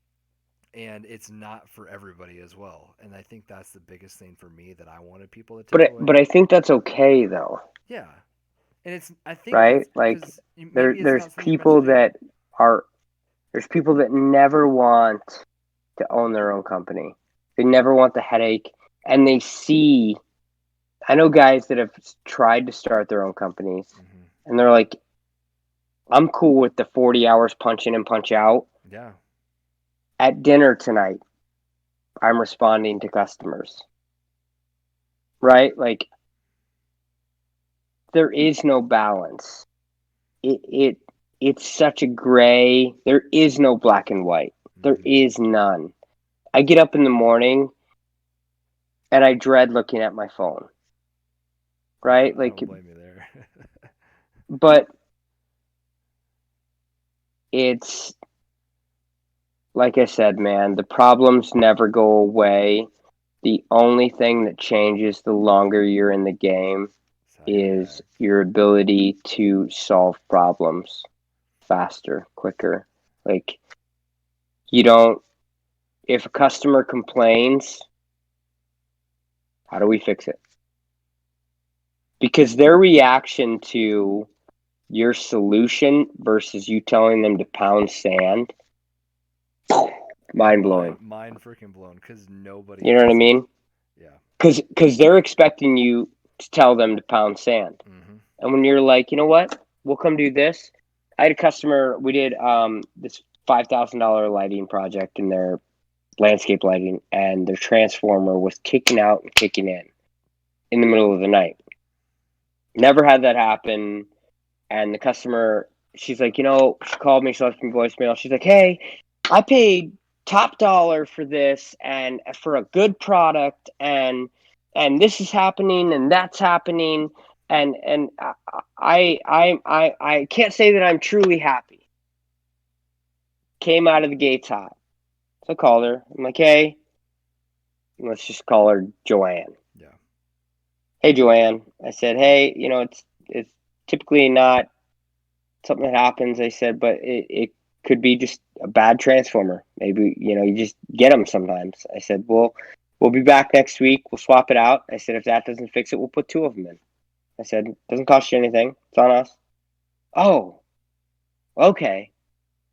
and it's not for everybody as well, and I think that's the biggest thing for me that I wanted people to take away. But I think that's okay though, Yeah, and it's I think right? it's Like because maybe it's there's not something you're meant to people do. that are there's people that never want to own their own company. They never want the headache, and they see. I know guys that have tried to start their own companies, Hmm. and they're like, "I'm cool with the 40 hours punch in and punch out." Yeah. At dinner tonight, I'm responding to customers, right? Like there is no balance. It it's such a gray. There is no black and white. There Hmm. is none. I get up in the morning and I dread looking at my phone, right? I Like, don't blame you there. but it's like I said, man, the problems never go away. The only thing that changes the longer you're in the game That's how you is react. your ability to solve problems faster, quicker. Like, you don't, if a customer complains, how do we fix it? Because their reaction to your solution versus you telling them to pound sand, mind blowing. Mine freaking blown because nobody You know what I does it. mean? Yeah. Because they're expecting you to tell them to pound sand, Hmm. and when you're like, you know what, we'll come do this. I had a customer. We did this $5,000 lighting project in their landscape lighting, and their transformer was kicking out and kicking in the middle of the night. Never had that happen. And the customer, she's like, she called me, she left me voicemail. She's like, hey, I paid top dollar for this and for a good product, and this is happening and that's happening, and I can't say that I'm truly happy. Came out of the gates hot. So I called her. I'm like, hey, let's just call her Joanne. Yeah. Hey, Joanne. I said, hey, it's typically not something that happens. I said, but it could be just a bad transformer. Maybe, you just get them sometimes. I said, well, we'll be back next week. We'll swap it out. I said, if that doesn't fix it, we'll put two of them in. I said, it doesn't cost you anything. It's on us. Oh, okay.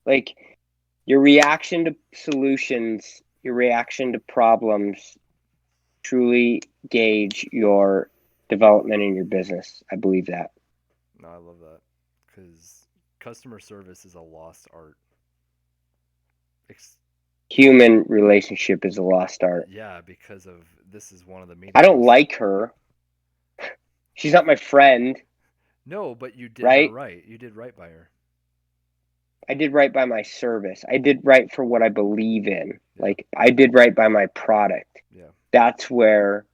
Like your reaction to solutions, your reaction to problems truly gauge your development in your business. I believe that. No, I love that because customer service is a lost art. Ex- Human relationship is a lost art. yeah, because of this is one of the I don't mediums. like her. She's not my friend, No, but you did her right? right. You did right by her. I did right by my service. I did right for what I believe in. Yeah. Like, I did right by my product. Yeah. That's where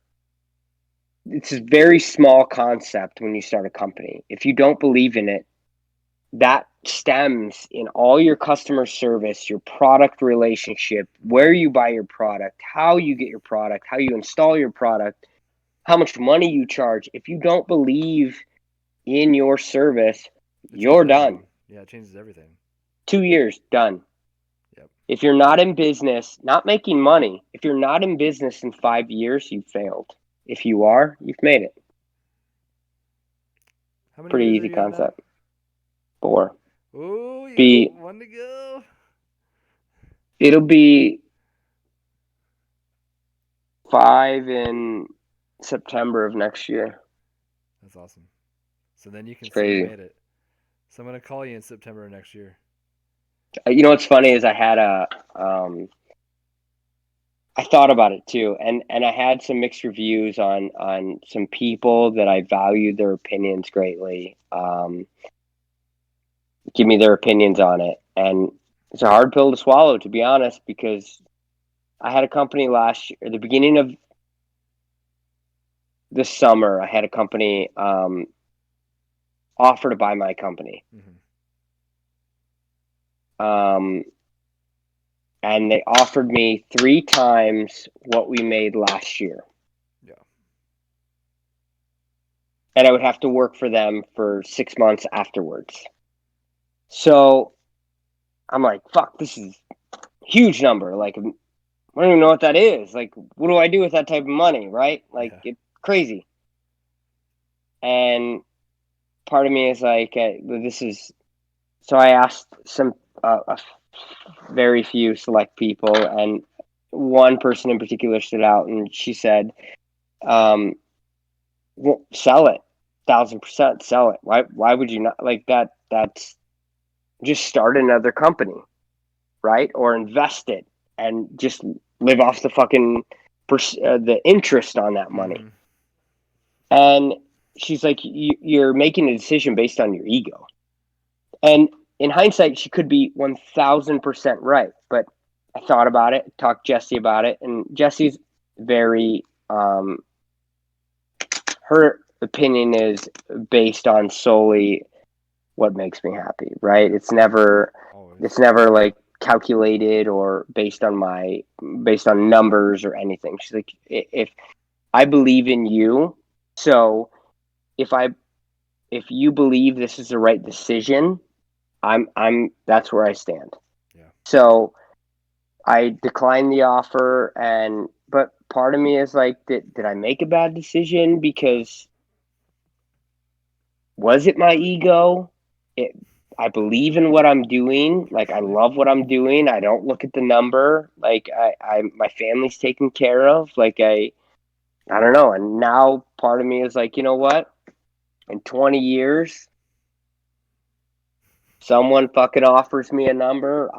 it's a very small concept when you start a company. If you don't believe in it, that stems in all your customer service, your product relationship, where you buy your product, how you get your product, how you install your product, how much money you charge. If you don't believe in your service, It changes you're done. everything. Yeah, it changes everything. 2 years, done. Yep. If you're not in business, not making money, if you're not in business in 5 years, you've failed. If you are, you've made it. How many Pretty years are easy you at now? concept. 4. Oh, you got Be one to go. it'll be 5 in September of next year. That's awesome. So then you It's can say you crazy. made it. So I'm gonna call you in September of next year. You know what's funny is I thought about it too, and I had some mixed reviews on some people that I valued their opinions greatly. Give me their opinions on it, and it's a hard pill to swallow, to be honest, because I had a company last year, at the beginning of this summer. I had a company offer to buy my company, Mm-hmm. um, and they offered me 3 times what we made last year. Yeah. And I would have to work for them for 6 months afterwards. So I'm like, fuck, this is a huge number. Like, I don't even know what that is. Like, what do I do with that type of money, right? Like, Yeah. it's crazy. And part of me is like, this is. So I asked some very few select people, and one person in particular stood out, and she said, um, well, "Sell it, 1,000% sell it. Why would you not like that? That's just start another company, right? Or invest it and just live off the fucking the interest on that money." Mm-hmm. And she's like, "You're making a decision based on your ego." And in hindsight, she could be 1,000% right. But I thought about it, talked to Jesse about it, and Jesse's very, her opinion is based on solely what makes me happy, right? Always. It's never like calculated or based on numbers or anything. She's like, if I believe in you, so if I if you believe this is the right decision, I'm that's where I stand. Yeah. So I declined the offer, and but part of me is like, did I make a bad decision? Yeah. Because was it my ego? It, I believe in what I'm doing. Like, I Partially. love what I'm doing. I don't look at the number. Like, my family's taken care of. Like, I don't know. And now part of me is like, you know what? In 20 years, someone fucking offers me a number.